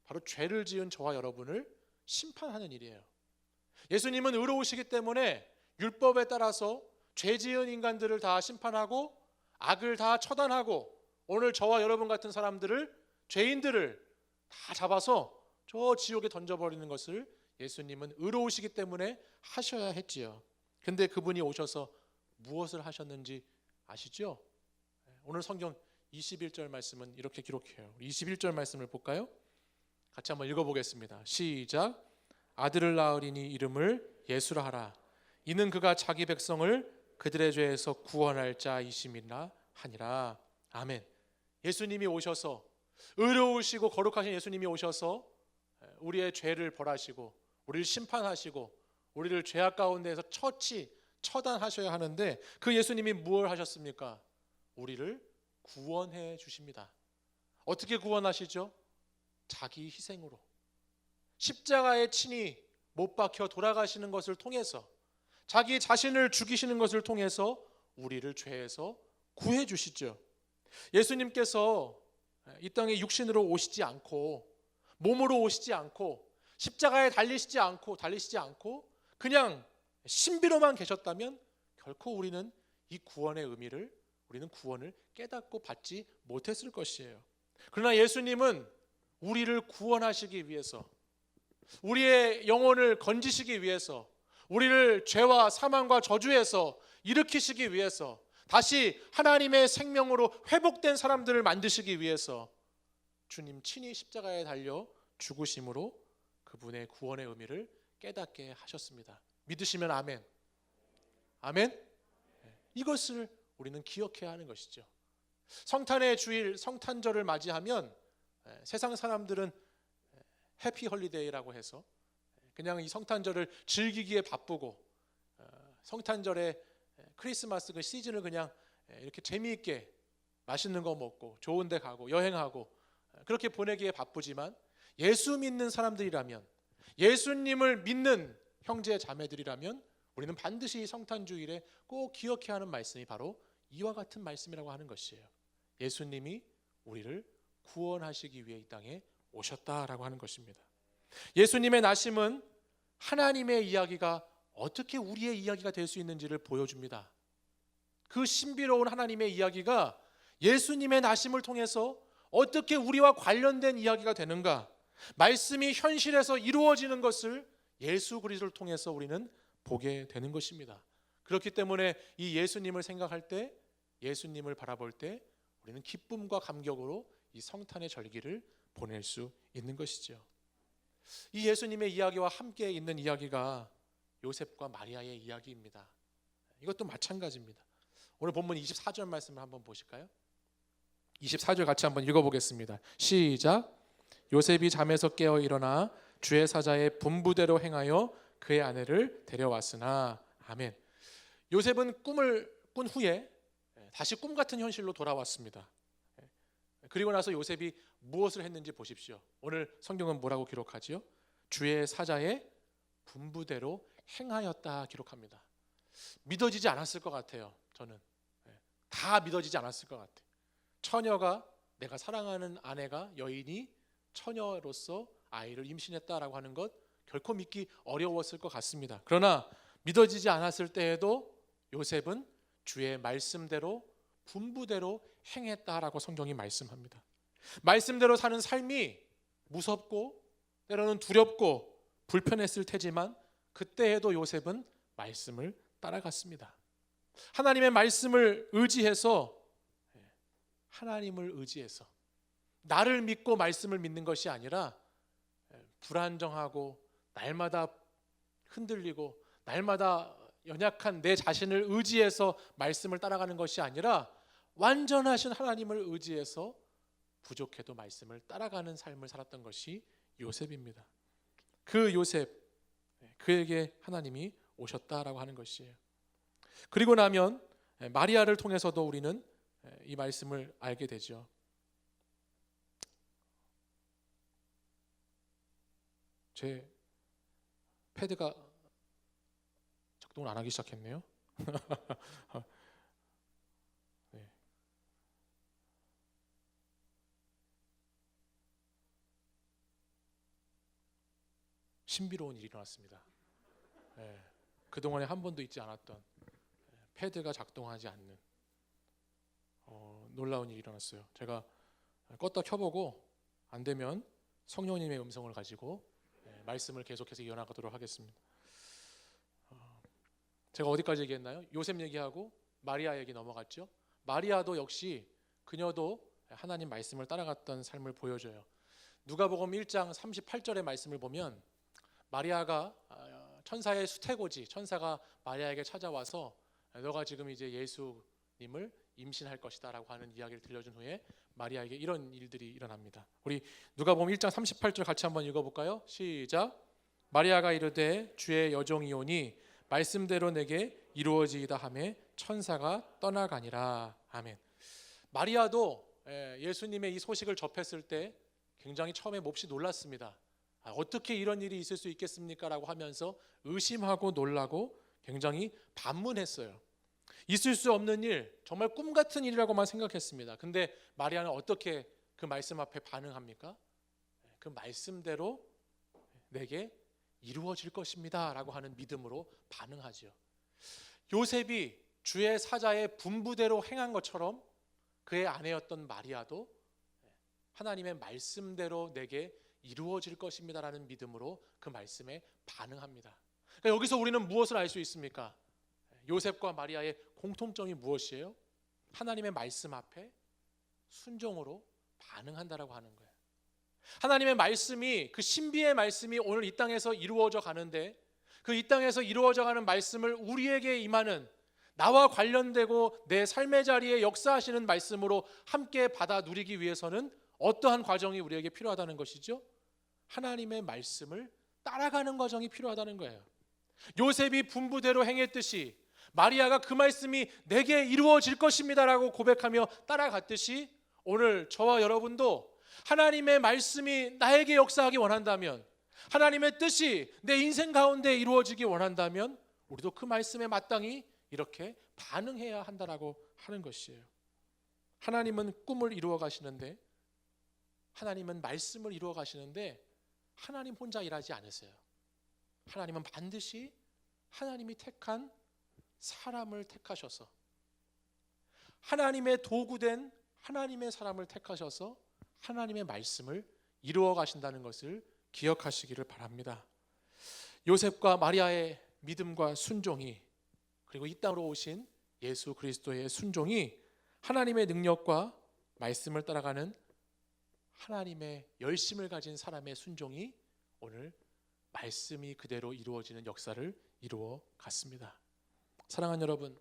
바로 죄를 지은 저와 여러분을 심판하는 일이에요. 예수님은 의로우시기 때문에 율법에 따라서 죄 지은 인간들을 다 심판하고 악을 다 처단하고 오늘 저와 여러분 같은 사람들을, 죄인들을 다 잡아서 저 지옥에 던져버리는 것을 예수님은 의로우시기 때문에 하셔야 했지요. 근데 그분이 오셔서 무엇을 하셨는지 아시죠? 오늘 성경 21절 말씀은 이렇게 기록해요. 21절 말씀을 볼까요? 같이 한번 읽어보겠습니다. 시작. 아들을 낳으리니 이름을 예수라 하라. 이는 그가 자기 백성을 그들의 죄에서 구원할 자이심이라 하니라. 아멘. 예수님이 오셔서, 의로우시고 거룩하신 예수님이 오셔서 우리의 죄를 벌하시고 우리를 심판하시고 우리를 죄악 가운데에서 처단하셔야 하는데 그 예수님이 무엇을 하셨습니까? 우리를 구원해 주십니다. 어떻게 구원하시죠? 자기 희생으로, 십자가에 친히 못 박혀 돌아가시는 것을 통해서, 자기 자신을 죽이시는 것을 통해서 우리를 죄에서 구해 주시죠. 예수님께서 이 땅에 육신으로 오시지 않고, 몸으로 오시지 않고, 십자가에 달리시지 않고 그냥 신비로만 계셨다면 결코 우리는 이 구원의 의미를, 우리는 구원을 깨닫고 받지 못했을 것이에요. 그러나 예수님은 우리를 구원하시기 위해서, 우리의 영혼을 건지시기 위해서, 우리를 죄와 사망과 저주에서 일으키시기 위해서, 다시 하나님의 생명으로 회복된 사람들을 만드시기 위해서 주님 친히 십자가에 달려 죽으심으로 그분의 구원의 의미를 깨닫게 하셨습니다. 믿으시면 아멘. 아멘. 이것을 우리는 기억해야 하는 것이죠. 성탄의 주일, 성탄절을 맞이하면 세상 사람들은 해피 홀리데이라고 해서 그냥 이 성탄절을 즐기기에 바쁘고, 성탄절에 크리스마스 그 시즌을 그냥 이렇게 재미있게 맛있는 거 먹고 좋은 데 가고 여행하고 그렇게 보내기에 바쁘지만, 예수 믿는 사람들이라면, 예수님을 믿는 형제 자매들이라면 우리는 반드시 성탄주일에 꼭 기억해야 하는 말씀이 바로 이와 같은 말씀이라고 하는 것이에요. 예수님이 우리를 구원하시기 위해 이 땅에 오셨다라고 하는 것입니다. 예수님의 나심은 하나님의 이야기가 어떻게 우리의 이야기가 될 수 있는지를 보여줍니다. 그 신비로운 하나님의 이야기가 예수님의 나심을 통해서 어떻게 우리와 관련된 이야기가 되는가, 말씀이 현실에서 이루어지는 것을 예수 그리스도를 통해서 우리는 보게 되는 것입니다. 그렇기 때문에 이 예수님을 생각할 때, 예수님을 바라볼 때 우리는 기쁨과 감격으로 이 성탄의 절기를 보낼 수 있는 것이죠. 이 예수님의 이야기와 함께 있는 이야기가 요셉과 마리아의 이야기입니다. 이것도 마찬가지입니다. 오늘 본문 24절 말씀을 한번 보실까요? 24절 같이 한번 읽어보겠습니다. 시작. 요셉이 잠에서 깨어 일어나 주의 사자의 분부대로 행하여 그의 아내를 데려왔으나. 아멘. 요셉은 꿈을 꾼 후에 다시 꿈 같은 현실로 돌아왔습니다. 그리고 나서 요셉이 무엇을 했는지 보십시오. 오늘 성경은 뭐라고 기록하지요? 주의 사자의 분부대로 행하였다 기록합니다. 믿어지지 않았을 것 같아요. 저는 다 믿어지지 않았을 것 같아요. 처녀가, 내가 사랑하는 아내가, 여인이 처녀로서 아이를 임신했다라고 하는 것 결코 믿기 어려웠을 것 같습니다. 그러나 믿어지지 않았을 때에도 요셉은 주의 말씀대로 분부대로 행했다라고 성경이 말씀합니다. 말씀대로 사는 삶이 무섭고 때로는 두렵고 불편했을 테지만 그때에도 요셉은 말씀을 따라갔습니다. 하나님의 말씀을 의지해서, 하나님을 의지해서 나를 믿고 말씀을 믿는 것이 아니라 불안정하고 날마다 흔들리고 날마다 연약한 내 자신을 의지해서 말씀을 따라가는 것이 아니라 완전하신 하나님을 의지해서 부족해도 말씀을 따라가는 삶을 살았던 것이 요셉입니다. 그 요셉, 그에게 하나님이 오셨다라고 하는 것이에요. 그리고 나면 마리아를 통해서도 우리는 이 말씀을 알게 되죠. 제 패드가 작동을 안 하기 시작했네요. 네. 신비로운 일이 일어났습니다. 네. 그동안에 한 번도 있지 않았던 패드가 작동하지 않는 놀라운 일이 일어났어요. 제가 껐다 켜보고 안 되면 성령님의 음성을 가지고 말씀을 계속해서 이어나가도록 하겠습니다. 제가 어디까지 얘기했나요? 요셉 얘기하고 마리아 얘기 넘어갔죠. 마리아도 역시 그녀도 하나님 말씀을 따라갔던 삶을 보여줘요. 누가복음 1장 38절의 말씀을 보면 마리아가 천사의 수태고지, 천사가 마리아에게 찾아와서 너가 지금 이제 예수님을 임신할 것이다라고 하는 이야기를 들려준 후에 마리아에게 이런 일들이 일어납니다. 우리 누가복음 1장 38절 같이 한번 읽어볼까요? 시작. 마리아가 이르되 주의 여종이오니 말씀대로 내게 이루어지이다 하매 천사가 떠나가니라. 아멘. 마리아도 예수님의 이 소식을 접했을 때 굉장히 처음에 몹시 놀랐습니다. 어떻게 이런 일이 있을 수 있겠습니까? 라고 하면서 의심하고 놀라고 굉장히 반문했어요. 있을 수 없는 일, 정말 꿈 같은 일이라고만 생각했습니다. 근데 마리아는 어떻게 그 말씀 앞에 반응합니까? 그 말씀대로 내게 이루어질 것입니다 라고 하는 믿음으로 반응하죠. 요셉이 주의 사자의 분부대로 행한 것처럼 그의 아내였던 마리아도 하나님의 말씀대로 내게 이루어질 것입니다 라는 믿음으로 그 말씀에 반응합니다. 그러니까 여기서 우리는 무엇을 알 수 있습니까? 요셉과 마리아의 공통점이 무엇이에요? 하나님의 말씀 앞에 순종으로 반응한다라고 하는 거예요. 하나님의 말씀이, 그 신비의 말씀이 오늘 이 땅에서 이루어져 가는데 그 이 땅에서 이루어져 가는 말씀을 우리에게 임하는, 나와 관련되고 내 삶의 자리에 역사하시는 말씀으로 함께 받아 누리기 위해서는 어떠한 과정이 우리에게 필요하다는 것이죠? 하나님의 말씀을 따라가는 과정이 필요하다는 거예요. 요셉이 분부대로 행했듯이 마리아가 그 말씀이 내게 이루어질 것입니다라고 고백하며 따라갔듯이 오늘 저와 여러분도 하나님의 말씀이 나에게 역사하기 원한다면, 하나님의 뜻이 내 인생 가운데 이루어지기 원한다면 우리도 그 말씀에 마땅히 이렇게 반응해야 한다라고 하는 것이에요. 하나님은 꿈을 이루어 가시는데, 하나님은 말씀을 이루어 가시는데 하나님 혼자 일하지 않으세요. 하나님은 반드시 하나님이 택한 사람을 택하셔서, 하나님의 도구된 하나님의 사람을 택하셔서 하나님의 말씀을 이루어 가신다는 것을 기억하시기를 바랍니다. 요셉과 마리아의 믿음과 순종이, 그리고 이 땅으로 오신 예수 그리스도의 순종이 하나님의 능력과 말씀을 따라가는 하나님의 열심을 가진 사람의 순종이 오늘 말씀이 그대로 이루어지는 역사를 이루어 갔습니다. 사랑하는 여러분,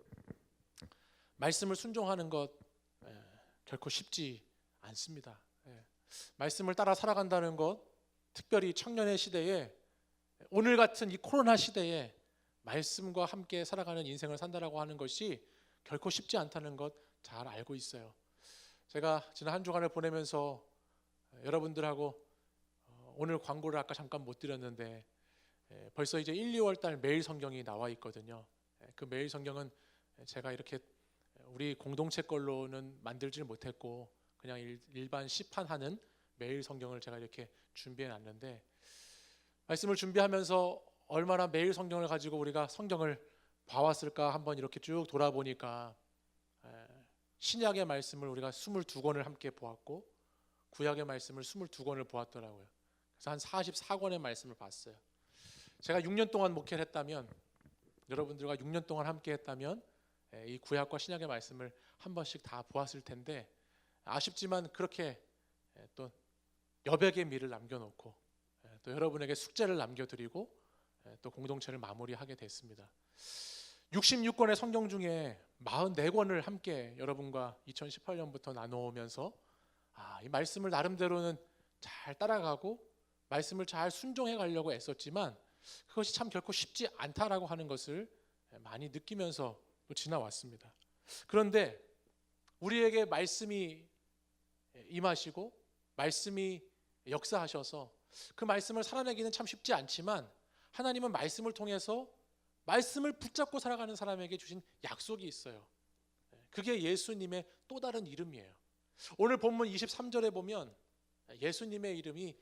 말씀을 순종하는 것 결코 쉽지 않습니다. 말씀을 따라 살아간다는 것, 특별히 청년의 시대에, 오늘 같은 이 코로나 시대에 말씀과 함께 살아가는 인생을 산다라고 하는 것이 결코 쉽지 않다는 것 잘 알고 있어요. 제가 지난 한 주간을 보내면서 여러분들하고 오늘 광고를 아까 잠깐 못 드렸는데 벌써 이제 1, 2월 달 매일 성경이 나와 있거든요. 그 매일 성경은 제가 이렇게 우리 공동체 걸로는 만들지를 못했고 그냥 일반 시판하는 매일 성경을 제가 이렇게 준비해 놨는데, 말씀을 준비하면서 얼마나 매일 성경을 가지고 우리가 성경을 봐왔을까 한번 이렇게 쭉 돌아보니까 신약의 말씀을 우리가 22권을 함께 보았고 구약의 말씀을 22권을 보았더라고요. 그래서 한 44권의 말씀을 봤어요. 제가 6년 동안 목회를 했다면, 여러분들과 6년 동안 함께 했다면 이 구약과 신약의 말씀을 한 번씩 다 보았을 텐데, 아쉽지만 그렇게 또 여백의 미를 남겨놓고 또 여러분에게 숙제를 남겨드리고 또 공동체를 마무리하게 됐습니다. 66권의 성경 중에 44권을 함께 여러분과 2018년부터 나누면서 이 말씀을 나름대로는 잘 따라가고 말씀을 잘 순종해 가려고 애썼지만 그것이 참 결코 쉽지 않다라고 하는 것을 많이 느끼면서 또 지나왔습니다. 그런데 우리에게 말씀이 임하시고 말씀이 역사하셔서 그 말씀을 살아내기는 참 쉽지 않지만 하나님은 말씀을 통해서 말씀을 붙잡고 살아가는 사람에게 주신 약속이 있어요. 그게 예수님의 또 다른 이름이에요. 오늘 본문 23절에 보면 예수님의 이름이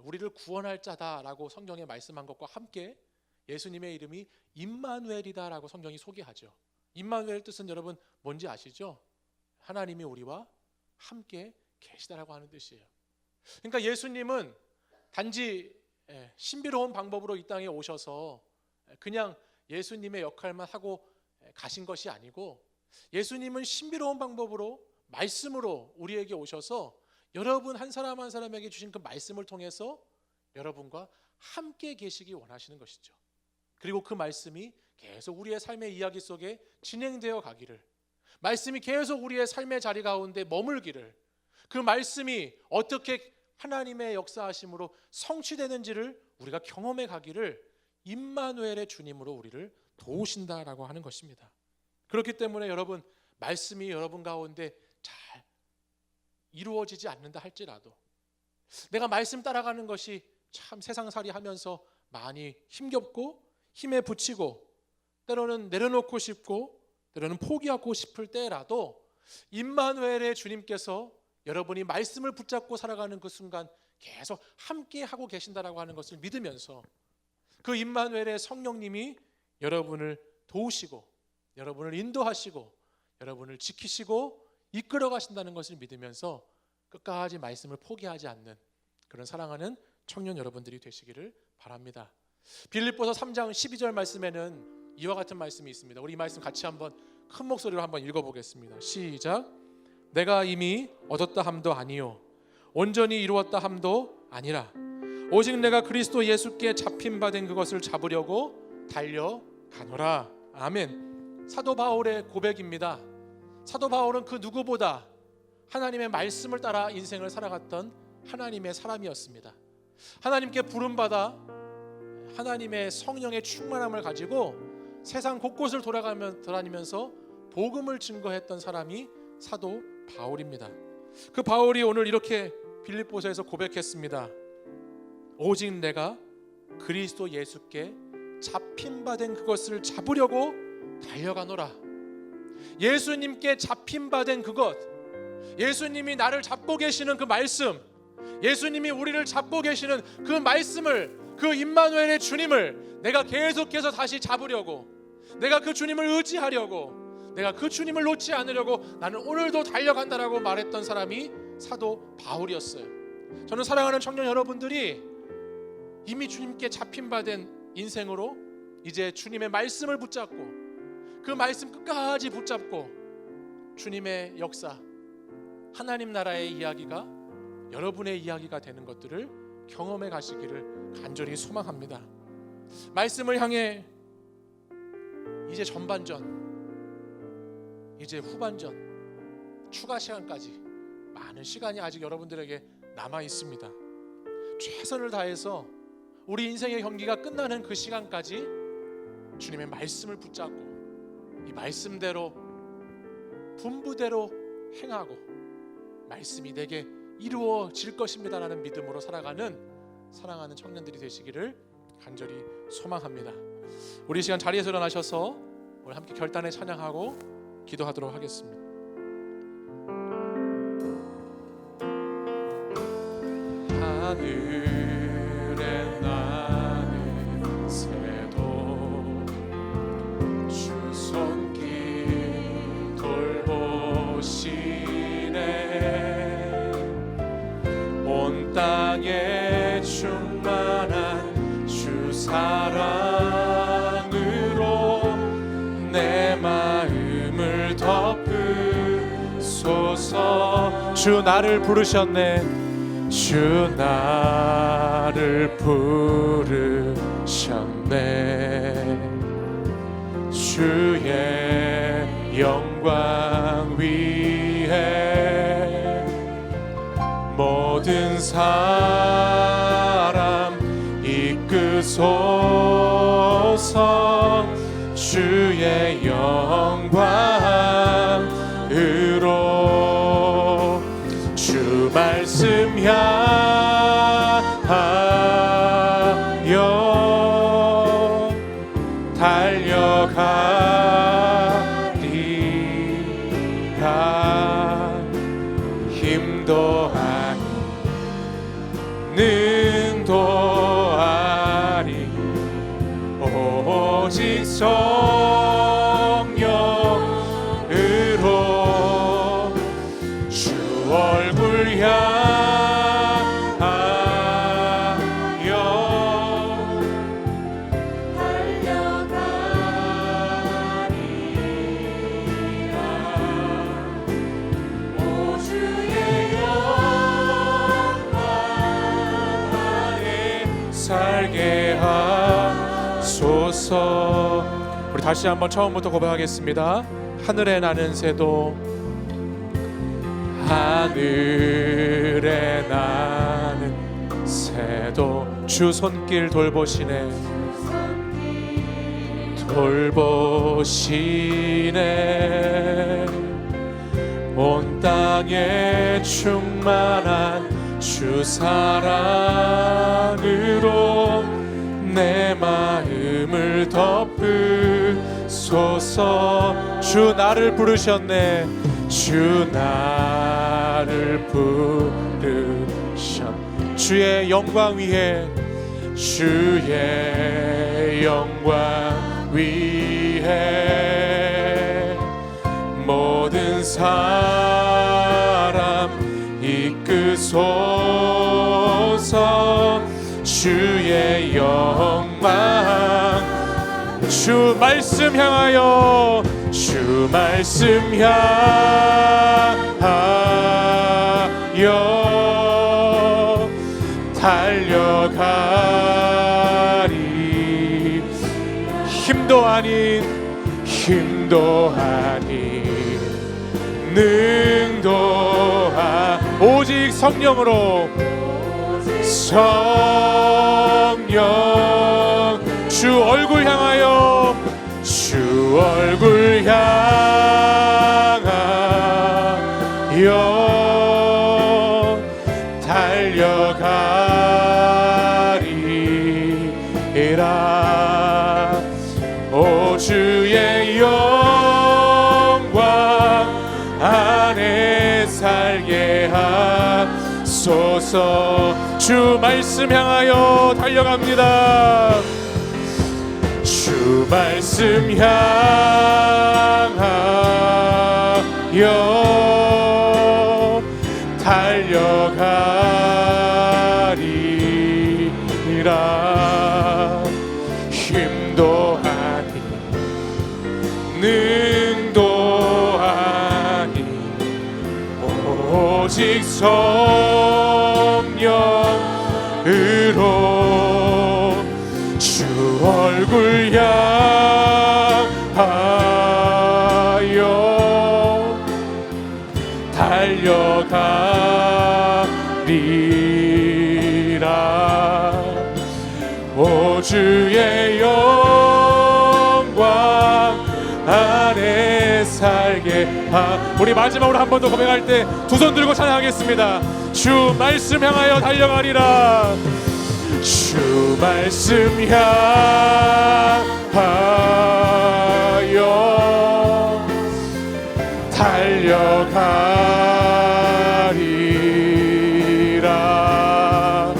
우리를 구원할 자다라고 성경에 말씀한 것과 함께 예수님의 이름이 임마누엘이다라고 성경이 소개하죠. 임마누엘 뜻은 여러분 뭔지 아시죠? 하나님이 우리와 함께 계시다라고 하는 뜻이에요. 그러니까 예수님은 단지 신비로운 방법으로 이 땅에 오셔서 그냥 예수님의 역할만 하고 가신 것이 아니고 예수님은 신비로운 방법으로 말씀으로 우리에게 오셔서 여러분 한 사람 한 사람에게 주신 그 말씀을 통해서 여러분과 함께 계시기 원하시는 것이죠. 그리고 그 말씀이 계속 우리의 삶의 이야기 속에 진행되어 가기를, 말씀이 계속 우리의 삶의 자리 가운데 머물기를, 그 말씀이 어떻게 하나님의 역사하심으로 성취되는지를 우리가 경험해 가기를 임마누엘의 주님으로 우리를 도우신다라고 하는 것입니다. 그렇기 때문에 여러분 말씀이 여러분 가운데 잘 이루어지지 않는다 할지라도 내가 말씀 따라가는 것이 참 세상살이 하면서 많이 힘겹고 힘에 부치고 때로는 내려놓고 싶고 때로는 포기하고 싶을 때라도 임마누엘의 주님께서 여러분이 말씀을 붙잡고 살아가는 그 순간 계속 함께 하고 계신다라고 하는 것을 믿으면서 그 임마누엘의 성령님이 여러분을 도우시고 여러분을 인도하시고 여러분을 지키시고 이끌어 가신다는 것을 믿으면서 끝까지 말씀을 포기하지 않는 그런 사랑하는 청년 여러분들이 되시기를 바랍니다. 빌립보서 3장 12절 말씀에는 이와 같은 말씀이 있습니다. 우리 이 말씀 같이 한번 큰 목소리로 한번 읽어보겠습니다. 시작. 내가 이미 얻었다 함도 아니요 온전히 이루었다 함도 아니라 오직 내가 그리스도 예수께 잡힌 바 된 그것을 잡으려고 달려가노라. 아멘. 사도 바울의 고백입니다. 사도 바울은 그 누구보다 하나님의 말씀을 따라 인생을 살아갔던 하나님의 사람이었습니다. 하나님께 부름받아 하나님의 성령의 충만함을 가지고 세상 곳곳을 돌아다니면서 복음을 증거했던 사람이 사도 바울입니다. 그 바울이 오늘 이렇게 빌립보서에서 고백했습니다. 오직 내가 그리스도 예수께 잡힌 바 된 그것을 잡으려고 달려가노라. 예수님께 잡힌 바 된 그것, 예수님이 나를 잡고 계시는 그 말씀, 예수님이 우리를 잡고 계시는 그 말씀을, 그 임마누엘의 주님을 내가 계속해서 다시 잡으려고, 내가 그 주님을 의지하려고, 내가 그 주님을 놓지 않으려고 나는 오늘도 달려간다라고 말했던 사람이 사도 바울이었어요. 저는 사랑하는 청년 여러분들이 이미 주님께 잡힌 바 된 인생으로 이제 주님의 말씀을 붙잡고 그 말씀 끝까지 붙잡고 주님의 역사, 하나님 나라의 이야기가 여러분의 이야기가 되는 것들을 경험해 가시기를 간절히 소망합니다. 말씀을 향해 이제 전반전, 이제 후반전, 추가 시간까지 많은 시간이 아직 여러분들에게 남아 있습니다. 최선을 다해서 우리 인생의 경기가 끝나는 그 시간까지 주님의 말씀을 붙잡고 이 말씀대로 분부대로 행하고 말씀이 내게 이루어질 것입니다라는 믿음으로 살아가는 사랑하는 청년들이 되시기를 간절히 소망합니다. 우리 시간 자리에서 일어나셔서 오늘 함께 결단에 찬양하고 기도하도록 하겠습니다. 하늘에 나는 새도 주 손길 돌보시네. 온 땅에 충만한 주 사랑으로 내 마음을 덮으소서. 주 나를 부르셨네. 주 나를 부르셨네. 주 주의 영광 위에 모든 사람 이끄소서. 주의 영광으로 주 말씀 향하여 달려가리라. 힘도 아니 능도 아니 오직 성령으로 주 얼굴 향하여 달려가리라. 오 주의 영광 안에 살게 하소서. 우리 다시 한번 처음부터 고백하겠습니다. 하늘에 나는 새도 하늘에 나는 새도 주 손길 돌보시네 돌보시네. 온 땅에 충만한 주 사랑으로 내 마음을 덮으소서. 주 나를 부르셨네. 주 나를 부르셨. 주의 영광 위에 주의 영광 위에 모든 사람 이끄소서. 주의 영광 주 말씀 향하여 주 말씀 향하여 달려가리. 힘도 아닌 능도 오직 성령으로 성령 주 얼굴 향하여 주 얼굴 향하여 달려가리라. 오 주의 영광 안에 살게 하소서. 주 말씀 향하여 달려갑니다. 주 말씀 향하여 달려가리라. 힘도 아니 능도 아니 오직 성령으로 주 얼굴 향하여 달려가리라. 오 주의 영광 안에 살게 우리 마지막으로 한 번 더 고백할 때 두 손 들고 찬양하겠습니다. 주 말씀 향하여 달려가리라. 주 말씀 향하여 달려가리라.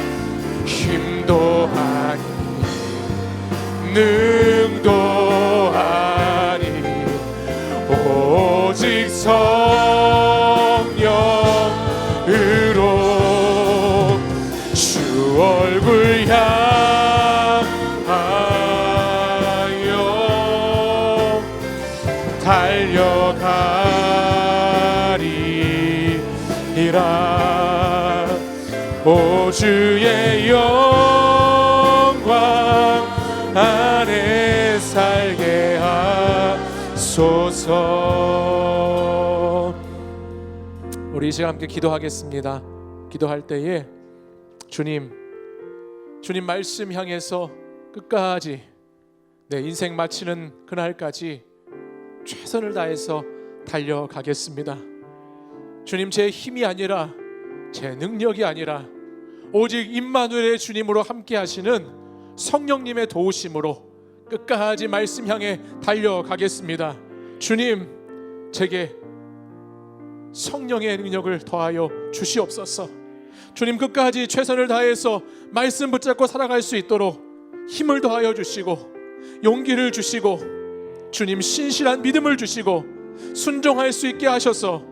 힘도 아니 능도 아니 오직 성령으로 주 얼굴 향하여 달려가리라. 오 주의 영광 안에 살게 하소서. 우리 이 시간 함께 기도하겠습니다. 기도할 때에 주님 말씀 향해서 끝까지 내 인생 마치는 그날까지 최선을 다해서 달려가겠습니다. 주님, 제 힘이 아니라 제 능력이 아니라 오직 임마누엘의 주님으로 함께 하시는 성령님의 도우심으로 끝까지 말씀 향해 달려가겠습니다. 주님, 제게 성령의 능력을 더하여 주시옵소서. 주님, 끝까지 최선을 다해서 말씀 붙잡고 살아갈 수 있도록 힘을 더하여 주시고 용기를 주시고 주님, 신실한 믿음을 주시고 순종할 수 있게 하셔서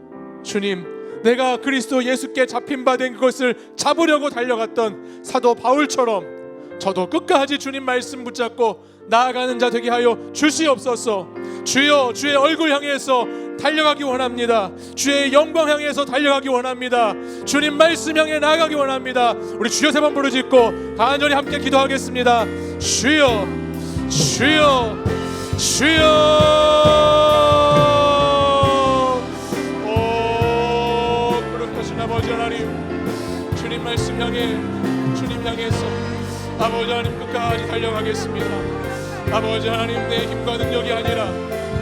주님, 내가 그리스도 예수께 잡힌 바 된 그것을 잡으려고 달려갔던 사도 바울처럼 저도 끝까지 주님 말씀 붙잡고 나아가는 자 되게 하여 주시옵소서. 주여, 주의 얼굴 향해서 달려가기 원합니다. 주의 영광 향해서 달려가기 원합니다. 주님 말씀 향해 나아가기 원합니다. 우리 주여 세 번 부르짖고 간절히 함께 기도하겠습니다. 주여, 주여, 주여. 오, 거룩하신 아버지 하나님, 주님 말씀 향해, 주님 향해서 아버지 하나님 끝까지 달려가겠습니다. 아버지 하나님, 내 힘과 능력이 아니라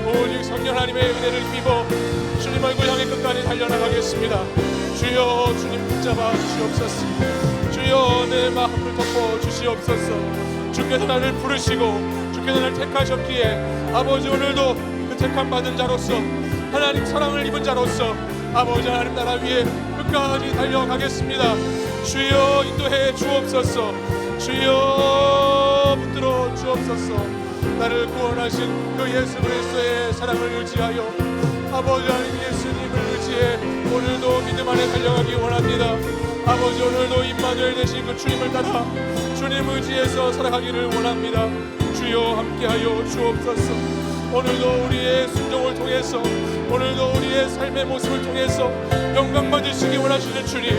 오직 성령 하나님의 은혜를 힘입어 주님 얼굴 향해 끝까지 달려나가겠습니다. 주여, 주님 붙잡아 주시옵소서. 주여, 내 마음을 덮어 주시옵소서. 주께서 나를 부르시고 주께서 나를 택하셨기에 아버지, 오늘도 그 택함 받은 자로서 하나님 사랑을 입은 자로서 아버지 하나님 나라 위에 끝까지 달려가겠습니다. 주여, 인도해 주옵소서. 주여, 붙들어 주옵소서. 나를 구원하신 그 예수 그리스도의 사랑을 의지하여 아버지 하나님 예수님을 의지해 오늘도 믿음 안에 달려가기 원합니다. 아버지, 오늘도 임마누엘 되신 그 주님을 따라 주님 의지해서 살아가기를 원합니다. 주여, 함께하여 주옵소서. 오늘도 우리의 순종을 통해서, 오늘도 우리의 삶의 모습을 통해서 영광 받으시기 원하시는 주님,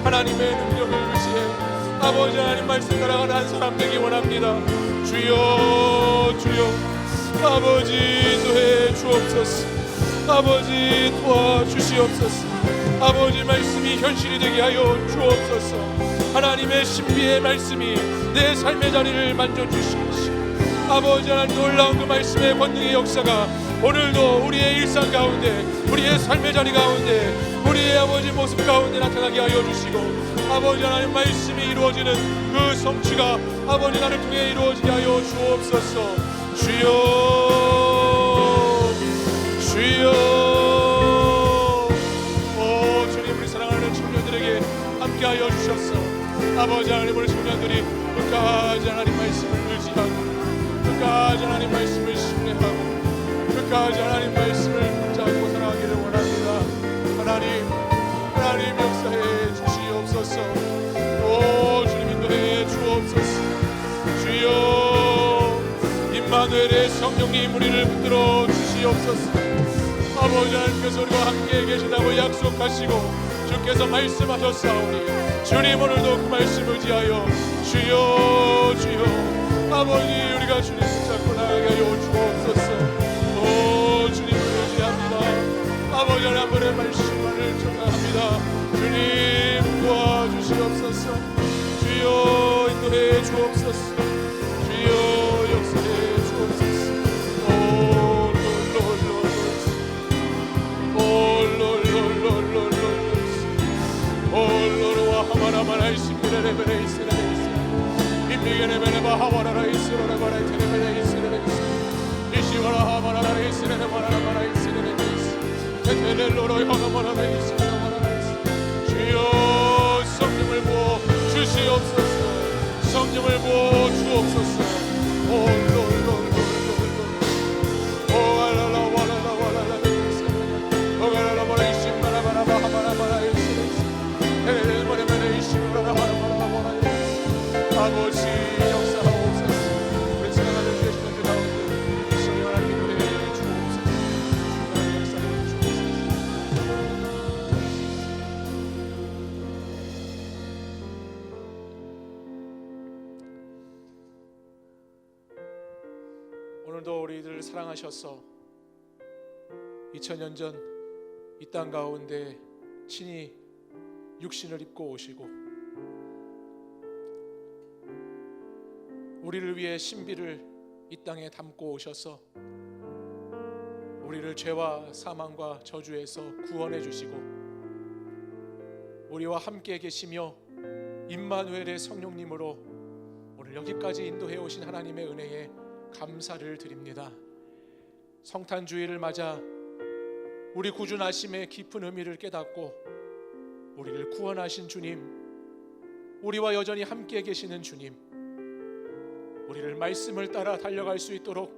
하나님의 능력을 의지해 아버지 하나님 말씀 따라가는 한 사람 되기 원합니다. 주여, 주여, 아버지 인도해 주옵소서. 아버지 도와주시옵소서. 아버지 말씀이 현실이 되게 하여 주옵소서. 하나님의 신비의 말씀이 내 삶의 자리를 만져주시옵소서. 아버지 하나님, 놀라운 그 말씀의 권능의 역사가 오늘도 우리의 일상 가운데, 우리의 삶의 자리 가운데, 우리의 아버지 모습 가운데 나타나게 하여 주시고 아버지 하나님 말씀이 이루어지는 그 성취가 아버지 나를 통해 이루어지게 하여 주옵소서. 주여, 주여. 오 주님, 우리 사랑하는 청년들에게 함께하여 주셨어. 아버지 하나님, 우리 청년들이 끝까지 하나님 말씀을 의지하고 끝까지 하나님 말씀을 신뢰하고 끝까지 하나님 말씀을 붙잡고 살아가기를 원합니다. 하나님 역사해 주시옵소서. 오 주님, 인도해 주옵소서. 주여, 임마누엘의 성령님 우리를 붙들어 주시옵소서. 아버지 하나님께서 우리와 함께 계시다고 약속하시고 주께서 말씀하셨사오니 주님, 오늘도 그 말씀 의지하여 주여, 주여, 아버지 우리가 주님 붙잡고 나가게 하여 주옵소서. 오 주님을 의지합니다. 아버지 하나님, 한 번의 말씀만을 청하합니다. 주님 도와주시옵소서. 주여, 인도해 주옵소서. 주여, 역사해 주옵소서. 올로로와 하마나마나 이시미레레베레 이스레레이스 임미게레베레바 하와라라 이스로레바라 테레베레 이스레레이스 이시와라 하마나라 이스레레바라바라 이스레레이스 테텔렐로로 하나마나라 이스레레바라이스. 주여, 성령을 부어 주시옵소서. 성령을 부어 주옵소서. 올로로로로로로 오알라라 와라라 와라라 이스레레 오갈라라 바라 이시마라바라바 하마나마라 이스레레이스 아버지 역사하옵소서. 우리 사랑하는 계시는 주 가운데 성령 하나님 인도해 주옵소서. 주님의 역사해 주옵소서. 오늘도 우리들을 사랑하셔서 2000년 전 이 땅 가운데 친히 육신을 입고 오시고 우리를 위해 신비를 이 땅에 담고 오셔서 우리를 죄와 사망과 저주에서 구원해 주시고 우리와 함께 계시며 임마누엘의 성령님으로 오늘 여기까지 인도해 오신 하나님의 은혜에 감사를 드립니다. 성탄 주일을 맞아 우리 구주 나심의 깊은 의미를 깨닫고 우리를 구원하신 주님, 우리와 여전히 함께 계시는 주님, 우리를 말씀을 따라 달려갈 수 있도록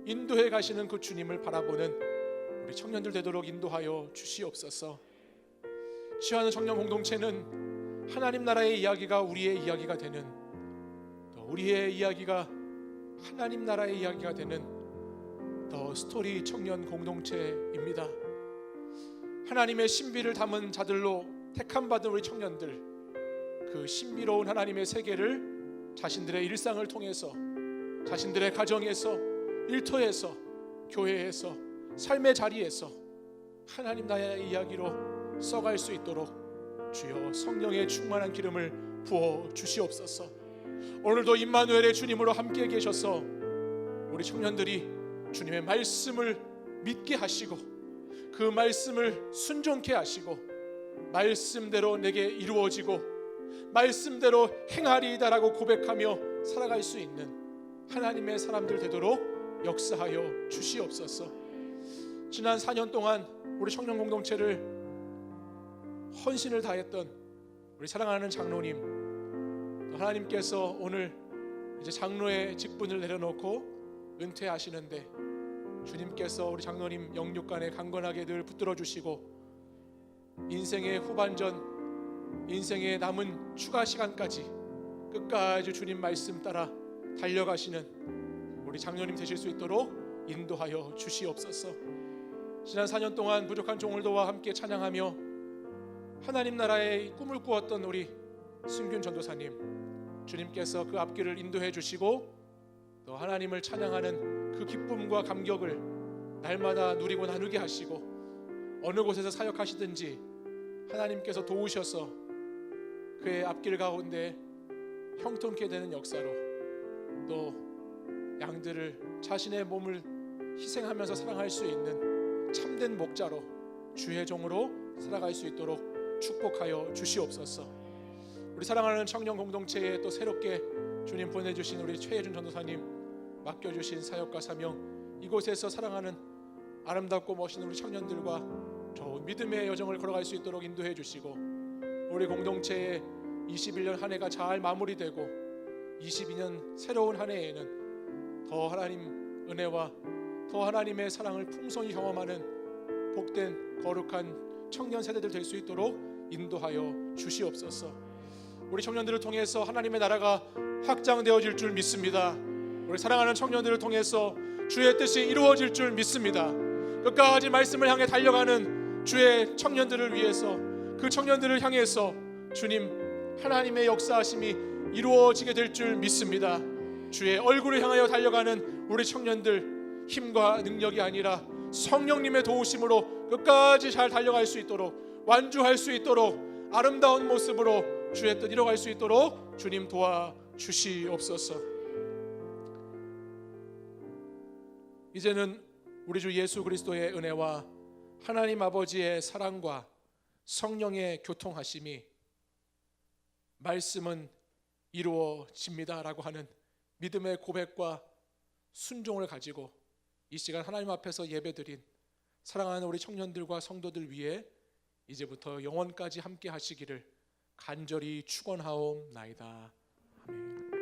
인도해 가시는 그 주님을 바라보는 우리 청년들 되도록 인도하여 주시옵소서. 취하는 청년 공동체는 하나님 나라의 이야기가 우리의 이야기가 되는, 또 우리의 이야기가 하나님 나라의 이야기가 되는 더 스토리 청년 공동체입니다. 하나님의 신비를 담은 자들로 택함받은 우리 청년들, 그 신비로운 하나님의 세계를 자신들의 일상을 통해서, 자신들의 가정에서, 일터에서, 교회에서, 삶의 자리에서 하나님 나라의 이야기로 써갈 수 있도록 주여 성령의 충만한 기름을 부어 주시옵소서. 오늘도 임마누엘의 주님으로 함께 계셔서 우리 청년들이 주님의 말씀을 믿게 하시고 그 말씀을 순종케 하시고 말씀대로 내게 이루어지고 말씀대로 행하리이다라고 고백하며 살아갈 수 있는 하나님의 사람들 되도록 역사하여 주시옵소서. 지난 4년 동안 우리 청년 공동체를 헌신을 다했던 우리 사랑하는 장로님, 하나님께서 오늘 이제 장로의 직분을 내려놓고 은퇴하시는데 주님께서 우리 장로님 영육간에 강건하게 늘 붙들어 주시고 인생의 후반전, 인생의 남은 추가 시간까지 끝까지 주님 말씀 따라 달려가시는 우리 장로님 되실 수 있도록 인도하여 주시옵소서. 지난 4년 동안 부족한 종을도와 함께 찬양하며 하나님 나라의 꿈을 꾸었던 우리 승균 전도사님, 주님께서 그 앞길을 인도해 주시고 또 하나님을 찬양하는 그 기쁨과 감격을 날마다 누리고 나누게 하시고 어느 곳에서 사역하시든지 하나님께서 도우셔서 그의 앞길 가운데 형통케 되는 역사로 또 양들을 자신의 몸을 희생하면서 사랑할 수 있는 참된 목자로 주의 종으로 살아갈 수 있도록 축복하여 주시옵소서. 우리 사랑하는 청년 공동체에 또 새롭게 주님 보내주신 우리 최혜준 전도사님 맡겨주신 사역과 사명, 이곳에서 사랑하는 아름답고 멋있는 우리 청년들과 좋은 믿음의 여정을 걸어갈 수 있도록 인도해 주시고 우리 공동체의 21년 한 해가 잘 마무리되고 22년 새로운 한 해에는 더 하나님 은혜와 더 하나님의 사랑을 풍성히 경험하는 복된 거룩한 청년 세대들 될 수 있도록 인도하여 주시옵소서. 우리 청년들을 통해서 하나님의 나라가 확장되어질 줄 믿습니다. 우리 사랑하는 청년들을 통해서 주의 뜻이 이루어질 줄 믿습니다. 끝까지 말씀을 향해 달려가는 주의 청년들을 위해서, 그 청년들을 향해서 주님 하나님의 역사하심이 이루어지게 될 줄 믿습니다. 주의 얼굴을 향하여 달려가는 우리 청년들, 힘과 능력이 아니라 성령님의 도우심으로 끝까지 잘 달려갈 수 있도록, 완주할 수 있도록, 아름다운 모습으로 주의 뜻 이뤄갈 수 있도록 주님 도와주시옵소서. 이제는 우리 주 예수 그리스도의 은혜와 하나님 아버지의 사랑과 성령의 교통하심이 말씀은 이루어집니다라고 하는 믿음의 고백과 순종을 가지고 이 시간 하나님 앞에서 예배드린 사랑하는 우리 청년들과 성도들 위해 이제부터 영원까지 함께 하시기를 간절히 축원하옵나이다. 아멘.